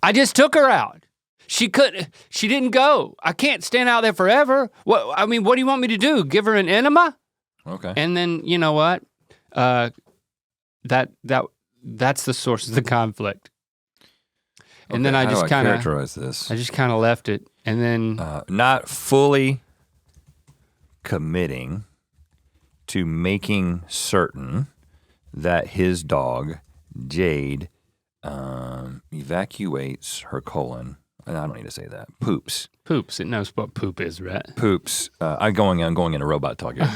I just took her out. She didn't go. I can't stand out there forever. What do you want me to do? Give her an enema? Okay. And then, you know what? That's the source of the conflict. And then I just kind of characterize this. I just kind of left it, and then not fully committing to making certain that his dog Jade evacuates her colon. And I don't need to say that. Poops. It knows what poop is, right? Poops. I'm going into robot talk here.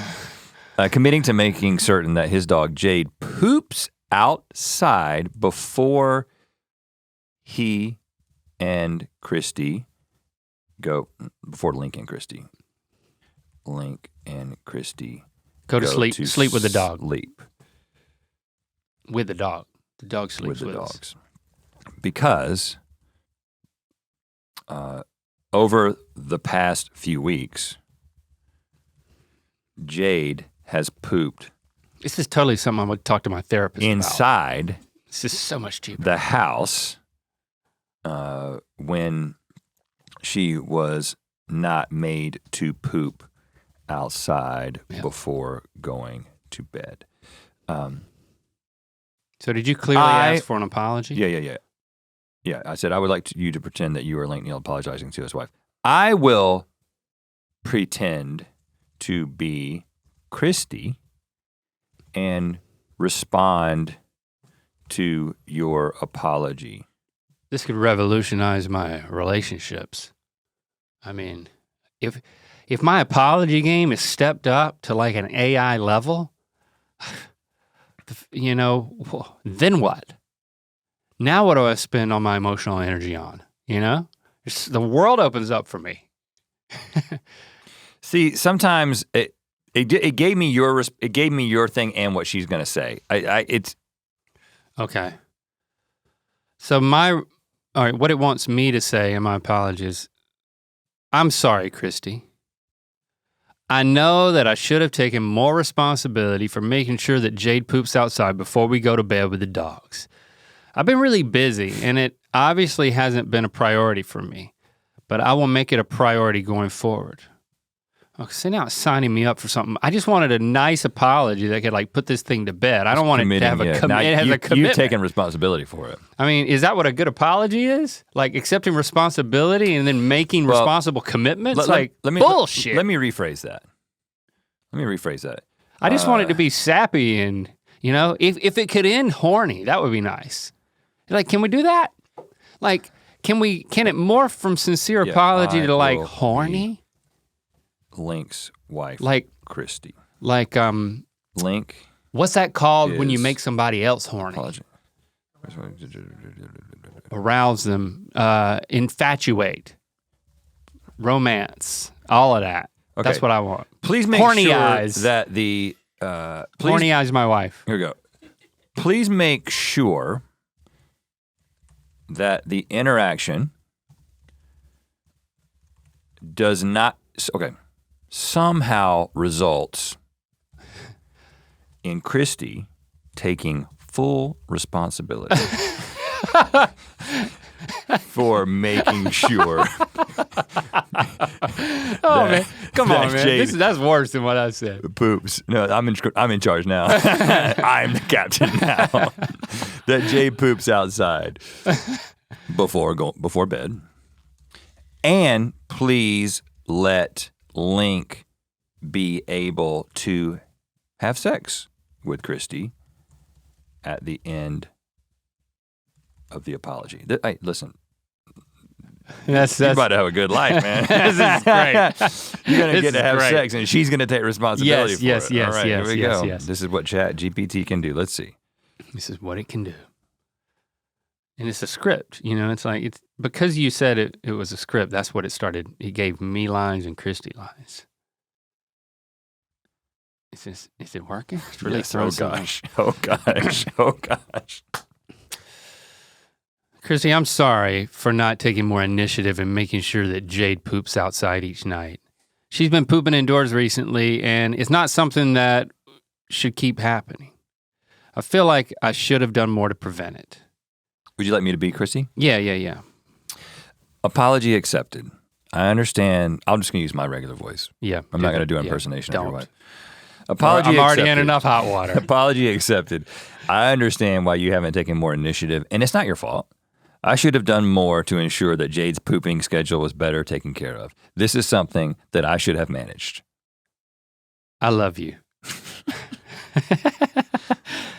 Committing to making certain that his dog Jade poops outside before he and Christy before Link and Christy Go to sleep. Sleep with the dog. Sleep with the dog. The dog sleeps with us. Dogs. Because over the past few weeks, Jade has pooped. This is totally something I would talk to my therapist inside. about. This is so much cheaper. The house when she was not made to poop outside before going to bed. So did you clearly ask for an apology? Yeah, I said I would like you to pretend that you are Link Neal apologizing to his wife. I will pretend to be Christy and respond to your apology. This could revolutionize my relationships. I mean, if my apology game is stepped up to like an AI level, you know, then what? Now what do I spend all my emotional energy on? You know? The world opens up for me. See, sometimes it gave me your thing and what she's gonna say. It's okay. So all right, what it wants me to say in my apologies, I'm sorry, Christy. I know that I should have taken more responsibility for making sure that Jade poops outside before we go to bed with the dogs. I've been really busy, and it obviously hasn't been a priority for me, but I will make it a priority going forward. Okay, so now it's signing me up for something. I just wanted a nice apology that could like put this thing to bed. I don't want it to have a commitment. It has a commitment. You've taken responsibility for it. I mean, is that what a good apology is? Like accepting responsibility and then making responsible commitments? Bullshit. Let me rephrase that. I just want it to be sappy and, you know, if it could end horny, that would be nice. Like, can we do that? Like, can it morph from sincere apology to like horny? Link's wife, like Christy. Like Link. What's that called when you make somebody else horny? Apology. Arouse them, infatuate, romance, all of that. Okay. That's what I want. Please make horny sure eyes. That the horny eyes, my wife. Here we go. Please make sure that the interaction does not somehow results in Christy taking full responsibility for making sure. Man, come on, man. That's worse than what I said. Poops. No, I'm in charge now. I'm the captain now. That Jade poops outside before bed, and please let Link be able to have sex with Christy at the end of the apology. Hey, listen. You're about to have a good life, man. This is great. You're gonna get to have sex, and she's gonna take responsibility for it. Yes, All right, here we go. yes. This is what Chat GPT can do. Let's see. This is what it can do. And it's a script, you know, it's like, because you said it was a script, that's what it started. He gave me lines and Christy lines. Is it working? It's really Yes, throwing oh something. gosh, oh gosh, oh gosh. Christy, I'm sorry for not taking more initiative and making sure that Jade poops outside each night. She's been pooping indoors recently, and it's not something that should keep happening. I feel like I should have done more to prevent it. Would you like me to be Chrissy? Yeah. Apology accepted. I understand. I'm just gonna use my regular voice. Yeah. I'm not gonna do impersonation of your don't. wife. Apology I'm already accepted. in enough hot water. Apology accepted. I understand why you haven't taken more initiative, and it's not your fault. I should have done more to ensure that Jade's pooping schedule was better taken care of. This is something that I should have managed. I love you.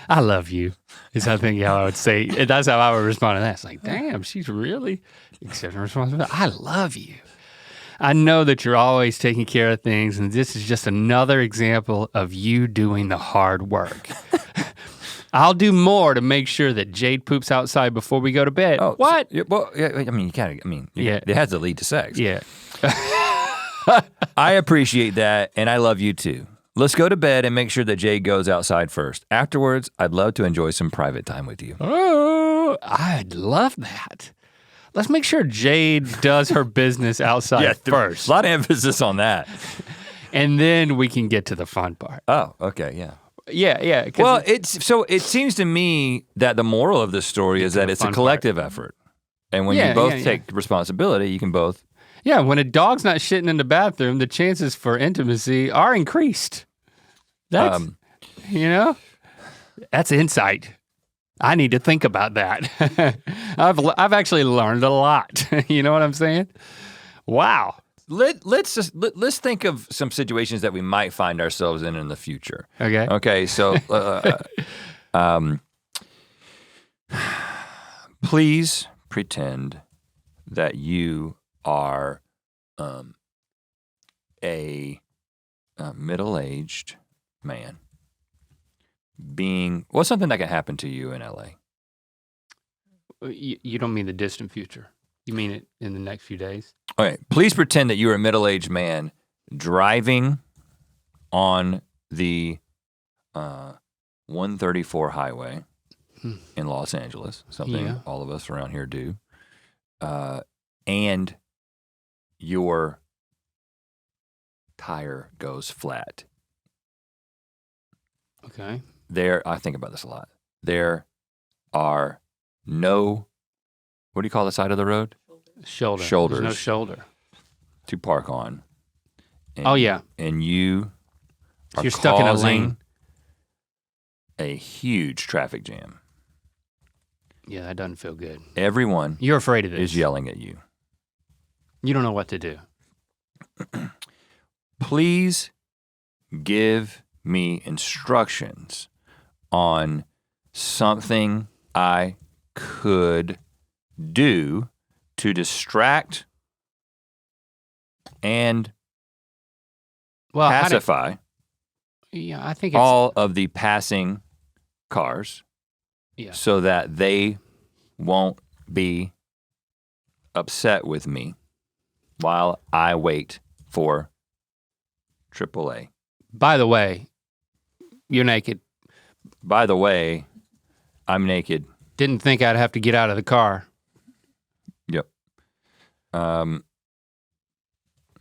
I love you, is I think how I would say, and that's how I would respond to that. It's like, damn, she's really accepting responsibility. I love you. I know that you're always taking care of things, and this is just another example of you doing the hard work. I'll do more to make sure that Jade poops outside before we go to bed. Oh, what? So, well, yeah, I mean, you can't. I mean, Yeah. it has to lead to sex. Yeah. I appreciate that, and I love you too. Let's go to bed and make sure that Jade goes outside first. Afterwards, I'd love to enjoy some private time with you. Oh, I'd love that. Let's make sure Jade does her business outside first. A lot of emphasis on that. And then we can get to the fun part. Oh, okay, yeah. Yeah. Well, it seems to me that the moral of this story is that it's a fun collective effort. And when you both yeah. take responsibility, you can both. Yeah, when a dog's not shitting in the bathroom, the chances for intimacy are increased. That's, that's insight. I need to think about that. I've actually learned a lot. You know what I'm saying? Wow. Let's think of some situations that we might find ourselves in the future. Okay. Okay, so please pretend that you are a middle-aged man being, what's something that can happen to you in LA? You don't mean the distant future. You mean it in the next few days? Okay, please pretend that you're a middle-aged man driving on the 134 highway in Los Angeles, something all of us around here do, and your tire goes flat. Okay. I think about this a lot. There are no, what do you call the side of the road? Shoulders. Shoulders. There's no shoulder. To park on. And, Oh, yeah. And you are You're stuck in a lane. A huge traffic jam. Yeah, that doesn't feel good. Everyone You're afraid of this. is yelling at you. You don't know what to do. Please give me instructions on something I could do to distract and pacify I think it's all of the passing cars so that they won't be upset with me while I wait for AAA. By the way, you're naked. By the way, I'm naked. Didn't think I'd have to get out of the car. Yep. And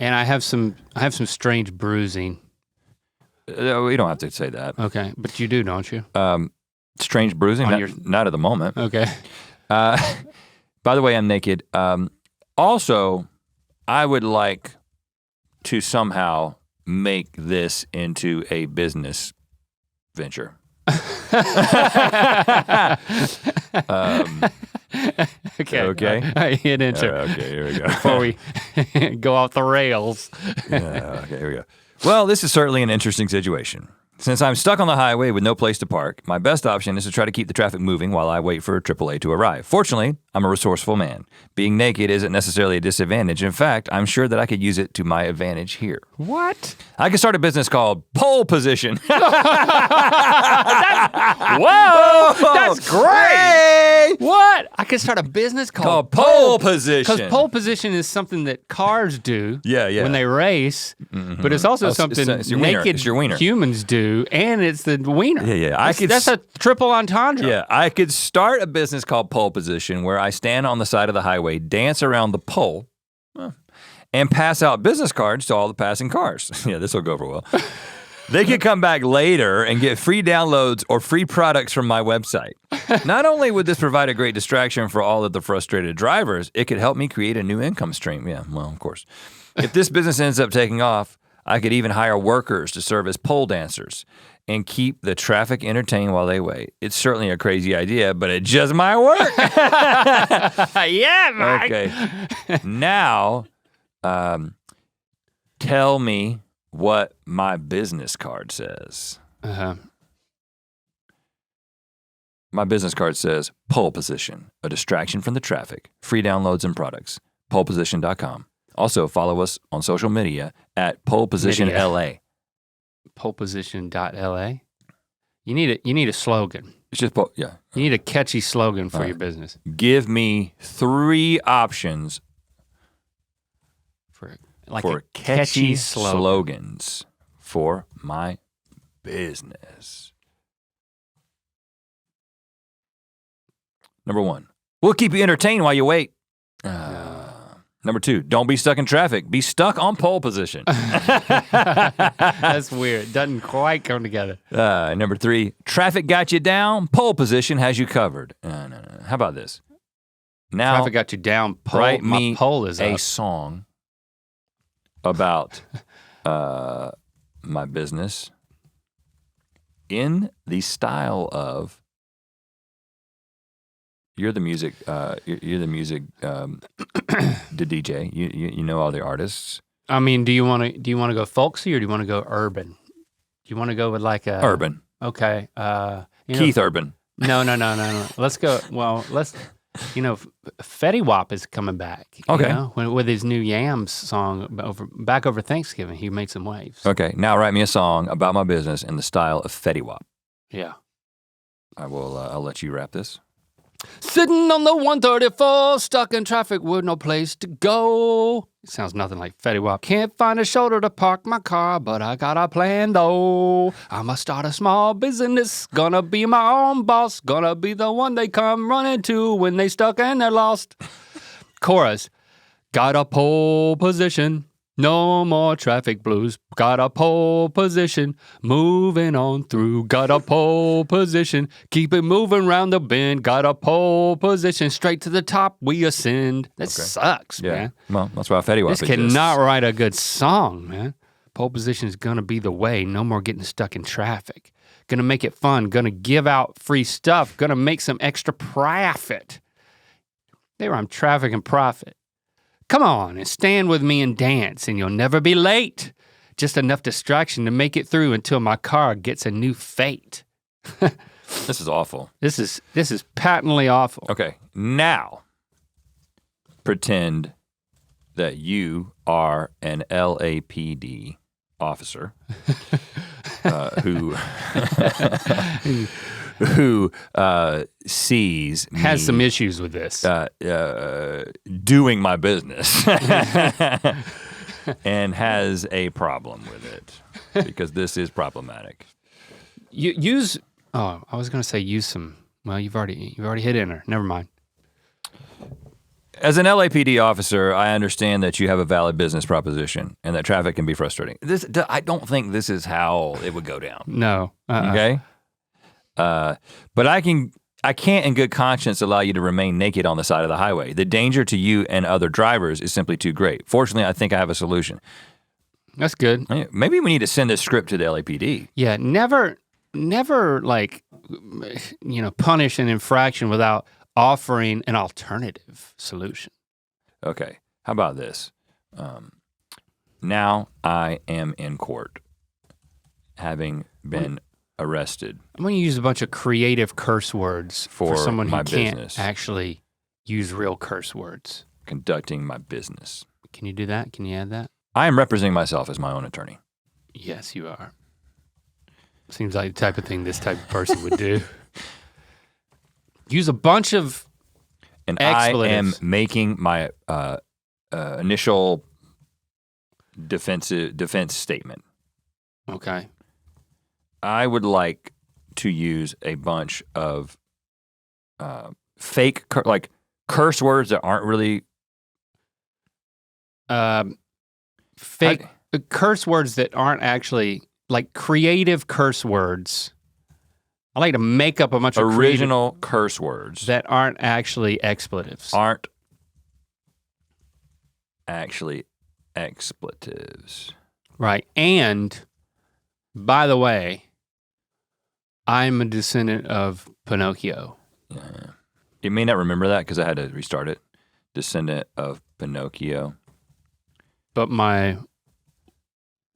I have some strange bruising. We don't have to say that. Okay, but you do, don't you? Strange bruising? Not at the moment. Okay. By the way, I'm naked. Also, I would like to somehow make this into a business venture. Okay. Hit enter. Okay, here we go. Before we go off the rails. Okay, here we go. Well, this is certainly an interesting situation. Since I'm stuck on the highway with no place to park, my best option is to try to keep the traffic moving while I wait for AAA to arrive. Fortunately, I'm a resourceful man. Being naked isn't necessarily a disadvantage. In fact, I'm sure that I could use it to my advantage here. What? I could start a business called Pole Position. Whoa! That's great! Hey! What? I could start a business Called Pole Position. Because pole position is something that cars do Yeah. when they race, but it's also something it's your wiener. naked It's your wiener. humans do, and it's the wiener. Yeah. That's a triple entendre. Yeah, I could start a business called Pole Position where I stand on the side of the highway, dance around the pole, and pass out business cards to all the passing cars. Yeah, this will go over well. They could come back later and get free downloads or free products from my website. Not only would this provide a great distraction for all of the frustrated drivers, it could help me create a new income stream. Yeah, well, of course. If this business ends up taking off, I could even hire workers to serve as pole dancers and keep the traffic entertained while they wait. It's certainly a crazy idea, but it just might work. Yeah, Mike. Okay. Now, tell me what my business card says. Uh-huh. My business card says Pole Position, a distraction from the traffic, free downloads and products, poleposition.com. Also follow us on social media at polepositionla. Poleposition.la. You need a slogan. It's just, yeah. You need a catchy slogan for your business. Give me 3 options For for catchy slogans for my business. Number 1, we'll keep you entertained while you wait. Number 2, don't be stuck in traffic. Be stuck on pole position. That's weird. Doesn't quite come together. Number 3, traffic got you down. Pole position has you covered. No. How about this? Now, Traffic got you down. write My me pole is a up. song about my business in the style of you're the music the DJ. You know all the artists. I mean, do you want to go folksy or do you want to go urban? Do you want to go with like a Urban. Okay. Keith Urban. No. Let's go. Well, Fetty Wap is coming back. Okay. With his new Yams song back over Thanksgiving, he made some waves. Okay. Now write me a song about my business in the style of Fetty Wap. Yeah. I will. I'll let you wrap this. Sitting on the 134, stuck in traffic with no place to go. It sounds nothing like Fetty Wap. Can't find a shoulder to park my car, but I got a plan though. I'ma start a small business, gonna be my own boss, gonna be the one they come running to when they stuck and they're lost. Chorus, got a pole position. No more traffic blues, got a pole position, moving on through, got a pole position, keep it moving round the bend, got a pole position, straight to the top we ascend. That sucks, Yeah. man. Well, that's why Fetty Wap This cannot write a good song, man. Pole position is gonna be the way, no more getting stuck in traffic. Gonna make it fun, gonna give out free stuff, gonna make some extra profit. They rhyme traffic and profit. Come on and stand with me and dance and you'll never be late. Just enough distraction to make it through until my car gets a new fate. This is awful. This is patently awful. Okay, now pretend that you are an LAPD officer who sees me Has some issues with this. doing my business and has a problem with it because this is problematic. I was gonna say use some. Well, you've already hit enter. Never mind. As an LAPD officer, I understand that you have a valid business proposition and that traffic can be frustrating. I don't think this is how it would go down. No. Okay? But I can't in good conscience allow you to remain naked on the side of the highway. The danger to you and other drivers is simply too great. Fortunately, I think I have a solution. That's good. Maybe we need to send this script to the LAPD. Yeah, never like, punish an infraction without offering an alternative solution. Okay, how about this? Now I am in court having been arrested. I'm gonna use a bunch of creative curse words for someone who my can't business. actually use real curse words. Conducting my business. Can you do that? Can you add that? I am representing myself as my own attorney. Yes, you are. Seems like the type of thing this type of person would do. Use a bunch of And expletives. I am making my initial defense statement. Okay. I would like to use a bunch of fake, curse words that aren't really Fake curse words that aren't actually like creative curse words. I like to make up a bunch of original curse words that aren't actually expletives. aren't actually expletives. Right. And by the way, I'm a descendant of Pinocchio. Yeah. You may not remember that because I had to restart it. Descendant of Pinocchio. But my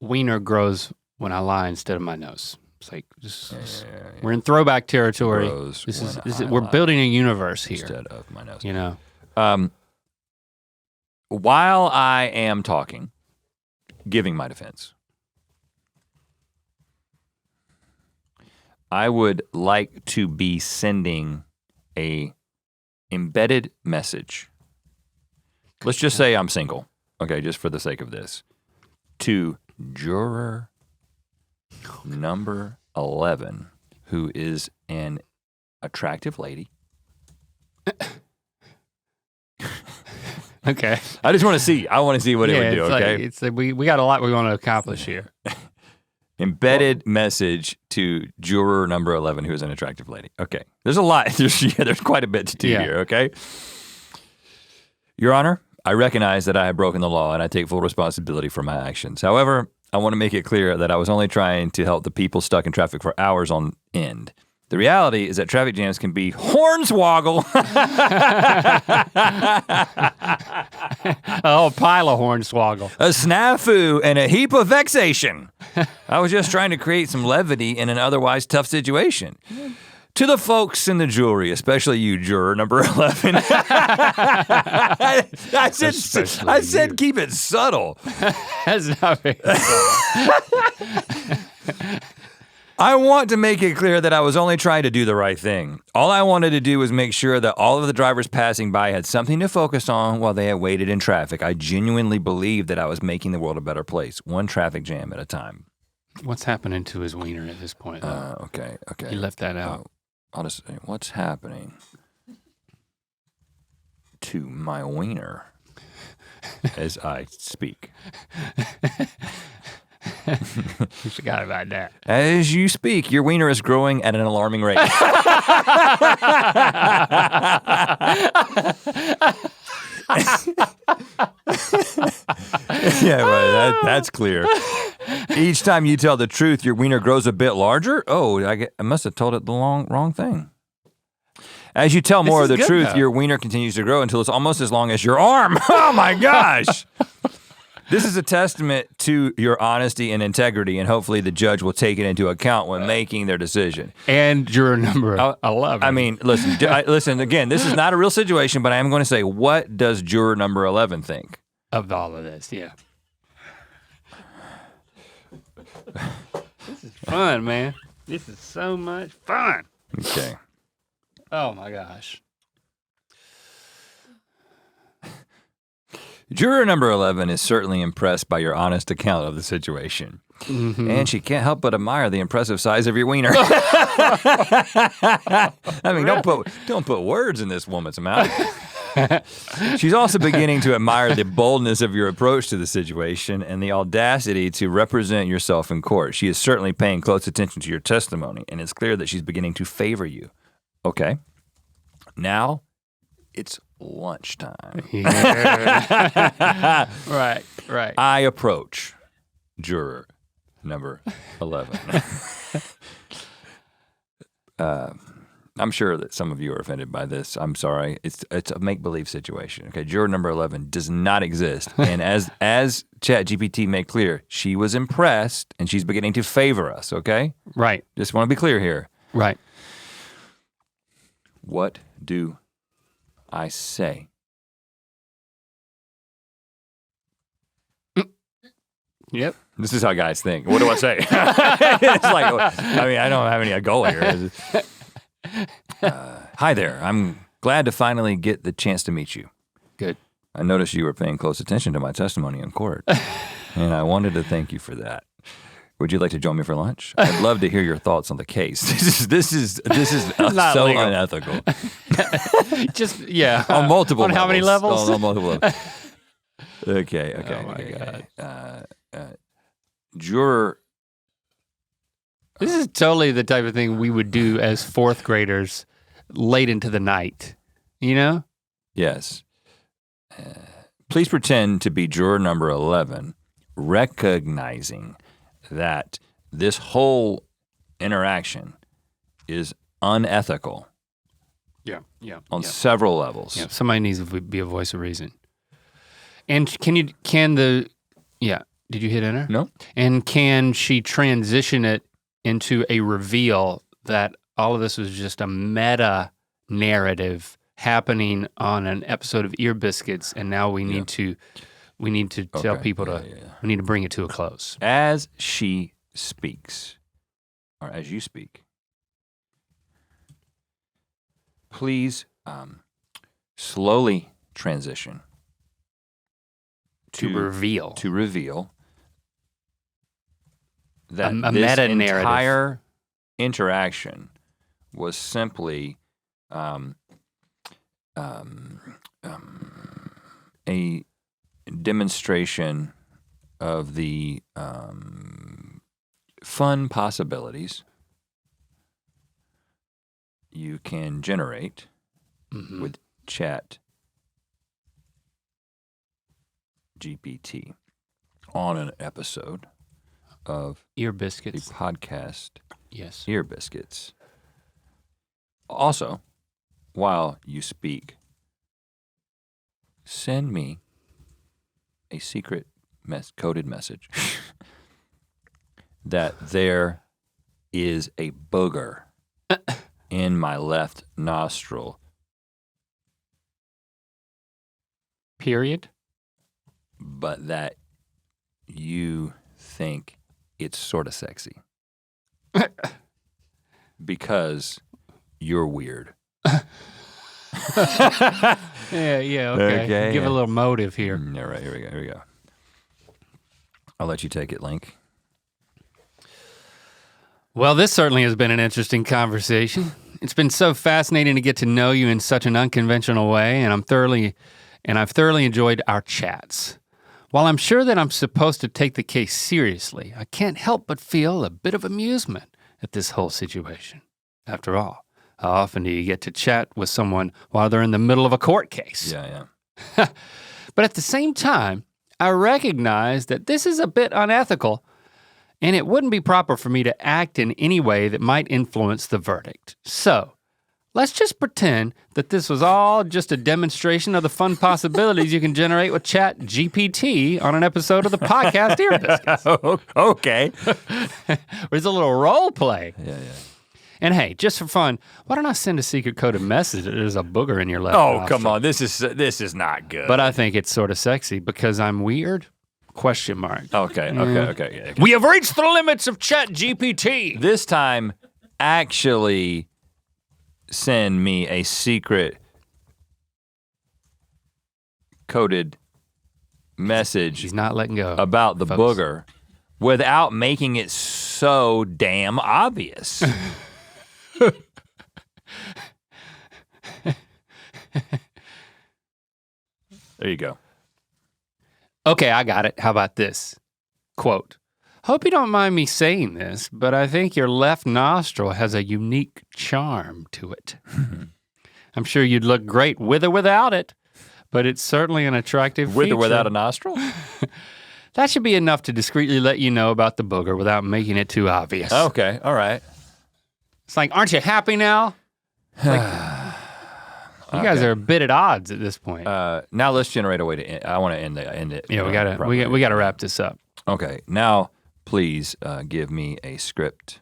wiener grows when I lie instead of my nose. It's like we're in throwback territory. We're building a universe here. Instead of my nose. You know. While I am talking, giving my defense, I would like to be sending a embedded message. Let's just say I'm single, okay, just for the sake of this, to juror number 11, who is an attractive lady. Okay. I just want to see. I want to see what it would do, okay? It's like we got a lot we want to accomplish here. Embedded message to juror number 11, who is an attractive lady. Okay, there's a lot. There's quite a bit to do here, okay? Your Honor, I recognize that I have broken the law and I take full responsibility for my actions. However, I want to make it clear that I was only trying to help the people stuck in traffic for hours on end. The reality is that traffic jams can be hornswoggle. A whole pile of hornswoggle. A snafu and a heap of vexation. I was just trying to create some levity in an otherwise tough situation. To the folks in the jury, especially you, juror number 11. I said keep it subtle. That's not very I want to make it clear that I was only trying to do the right thing. All I wanted to do was make sure that all of the drivers passing by had something to focus on while they had waited in traffic. I genuinely believed that I was making the world a better place, one traffic jam at a time. What's happening to his wiener at this point? Okay. He left that out. I'll just say, what's happening to my wiener as I speak? You forgot about that. As you speak, your wiener is growing at an alarming rate. Yeah, well, that's clear. Each time you tell the truth, your wiener grows a bit larger. Oh, I must have told it the wrong thing. As you tell more of the truth, your wiener continues to grow until it's almost as long as your arm. Oh my gosh. This is a testament to your honesty and integrity, and hopefully the judge will take it into account when making their decision. And juror number 11. I mean, listen, again, this is not a real situation, but I am going to say, what does juror number 11 think? Of all of this, yeah. This is fun, man. This is so much fun. Okay. Oh my gosh. Juror number 11 is certainly impressed by your honest account of the situation. Mm-hmm. And she can't help but admire the impressive size of your wiener. I mean, don't put words in this woman's mouth. She's also beginning to admire the boldness of your approach to the situation and the audacity to represent yourself in court. She is certainly paying close attention to your testimony, and it's clear that she's beginning to favor you. Okay. Now, it's lunchtime. Yeah. Right. I approach juror number 11. I'm sure that some of you are offended by this. I'm sorry. It's a make-believe situation. Okay, juror number 11 does not exist. And as Chat GPT made clear, she was impressed and she's beginning to favor us, okay? Right. Just want to be clear here. Right. What do I say? Yep. This is how guys think. What do I say? It's like, I mean, I don't have any goal here. Hi there. I'm glad to finally get the chance to meet you. Good. I noticed you were paying close attention to my testimony in court, and I wanted to thank you for that. Would you like to join me for lunch? I'd love to hear your thoughts on the case. This is so legal. unethical. Just yeah. On multiple on levels. how many levels? On multiple levels. Okay. Oh my God. Juror. This is totally the type of thing we would do as fourth graders late into the night, you know? Yes. Please pretend to be juror number 11, recognizing that this whole interaction is unethical Yeah. on several levels. Yeah, somebody needs to be a voice of reason. And did you hit enter? No. And can she transition it into a reveal that all of this was just a meta narrative happening on an episode of Ear Biscuits, and now we need to tell people we need to bring it to a close. As she speaks, or as you speak, please slowly transition To reveal. that A this meta-narrative. entire interaction was simply a demonstration of the fun possibilities you can generate with Chat GPT on an episode of Ear the Biscuits. podcast Yes. Ear Biscuits. Also, while you speak, send me a secret coded message that there is a booger in my left nostril, Period. but that you think it's sort of sexy because you're weird. Yeah, okay. Okay, Give yeah. a little motive here. All right, here we go. I'll let you take it, Link. Well, this certainly has been an interesting conversation. It's been so fascinating to get to know you in such an unconventional way, and I've thoroughly enjoyed our chats. While I'm sure that I'm supposed to take the case seriously, I can't help but feel a bit of amusement at this whole situation. After all, how often do you get to chat with someone while they're in the middle of a court case? Yeah. But at the same time, I recognize that this is a bit unethical, and it wouldn't be proper for me to act in any way that might influence the verdict. So, let's just pretend that this was all just a demonstration of the fun possibilities you can generate with Chat GPT on an episode of the podcast Ear Biscuits. Okay. There's a little role play. Yeah. And hey, just for fun, why don't I send a secret coded message that there's a booger in your left Oh, nostril? come on. This is not good. But I think it's sort of sexy because I'm weird? Question mark. Okay. Yeah. We have reached the limits of Chat GPT. This time, actually send me a secret coded message She's not letting go. about the folks. booger without making it so damn obvious. There you go. Okay, I got it. How about this? Quote, hope you don't mind me saying this, but I think your left nostril has a unique charm to it. I'm sure you'd look great with or without it, but it's certainly an attractive With feature. or without a nostril? That should be enough to discreetly let you know about the booger without making it too obvious. Okay, all right. It's like, aren't you happy now? You guys are a bit at odds at this point. Now let's generate a way to end. I want to end it. Yeah, we gotta wrap this up. Okay, now please give me a script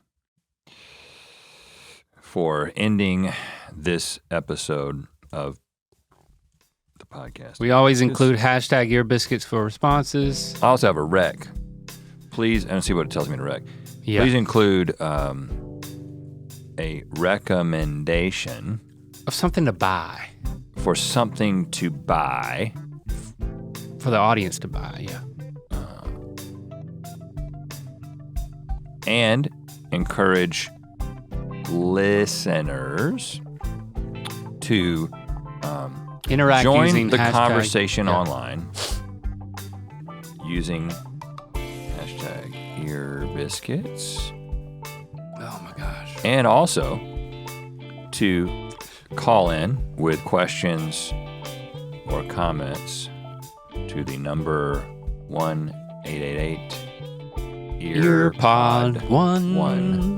for ending this episode of the podcast. We always include hashtag earbiscuits for responses. I also have a rec. Please, and see what it tells me to rec. Yeah. Please include a recommendation Of something to buy. for something to buy. For the audience to buy, yeah. And encourage listeners to Interact join using the hashtag, conversation yeah. online using hashtag earbiscuits. Oh my gosh. And also to call in with questions or comments to the number 1-888 Earpod1.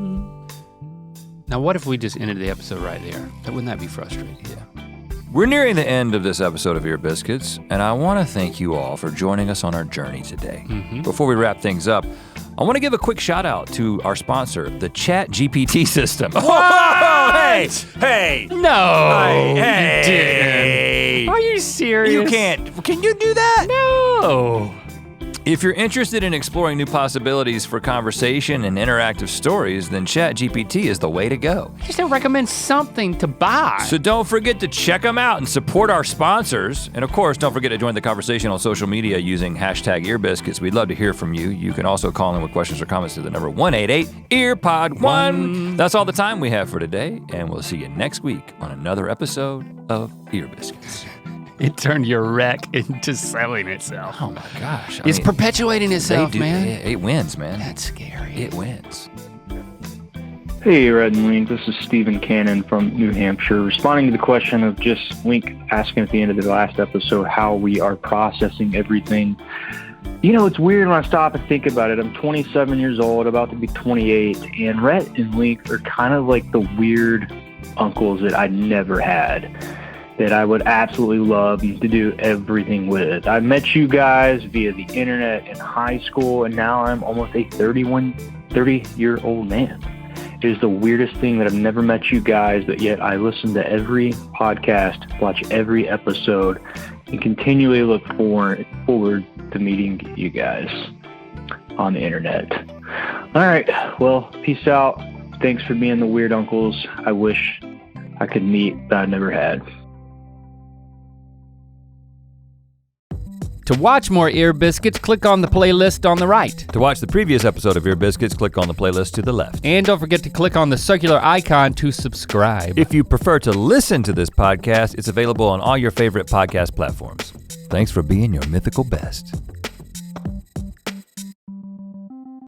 Now what if we just ended the episode right there? Wouldn't that be frustrating? Yeah. We're nearing the end of this episode of Ear Biscuits, and I want to thank you all for joining us on our journey today. Before we wrap things up, I want to give a quick shout out to our sponsor, the Chat GPT system. Oh, hey, hey. No, Hey. you didn't. Are you serious? You can't. Can you do that? No. If you're interested in exploring new possibilities for conversation and interactive stories, then Chat GPT is the way to go. I just recommend something to buy. So don't forget to check them out and support our sponsors. And of course, don't forget to join the conversation on social media using hashtag earbiscuits. We'd love to hear from you. You can also call in with questions or comments to the number 1-888-EARPOD1. That's all the time we have for today, and we'll see you next week on another episode of Ear Biscuits. It turned your wreck into selling itself. Oh my gosh. It's perpetuating itself, man. It wins, man. That's scary. It wins. Hey, Rhett and Link, this is Stephen Cannon from New Hampshire, responding to the question of just Link asking at the end of the last episode how we are processing everything. You know, it's weird when I stop and think about it. I'm 27 years old, about to be 28, and Rhett and Link are kind of like the weird uncles that I never had, that I would absolutely love to do everything with. I met you guys via the internet in high school, and now I'm almost a 30-year-old man. It is the weirdest thing that I've never met you guys, but yet I listen to every podcast, watch every episode, and continually look forward to meeting you guys on the internet. All right, well, peace out. Thanks for being the weird uncles I wish I could meet, but I never had. To watch more Ear Biscuits, click on the playlist on the right. To watch the previous episode of Ear Biscuits, click on the playlist to the left. And don't forget to click on the circular icon to subscribe. If you prefer to listen to this podcast, it's available on all your favorite podcast platforms. Thanks for being your mythical best.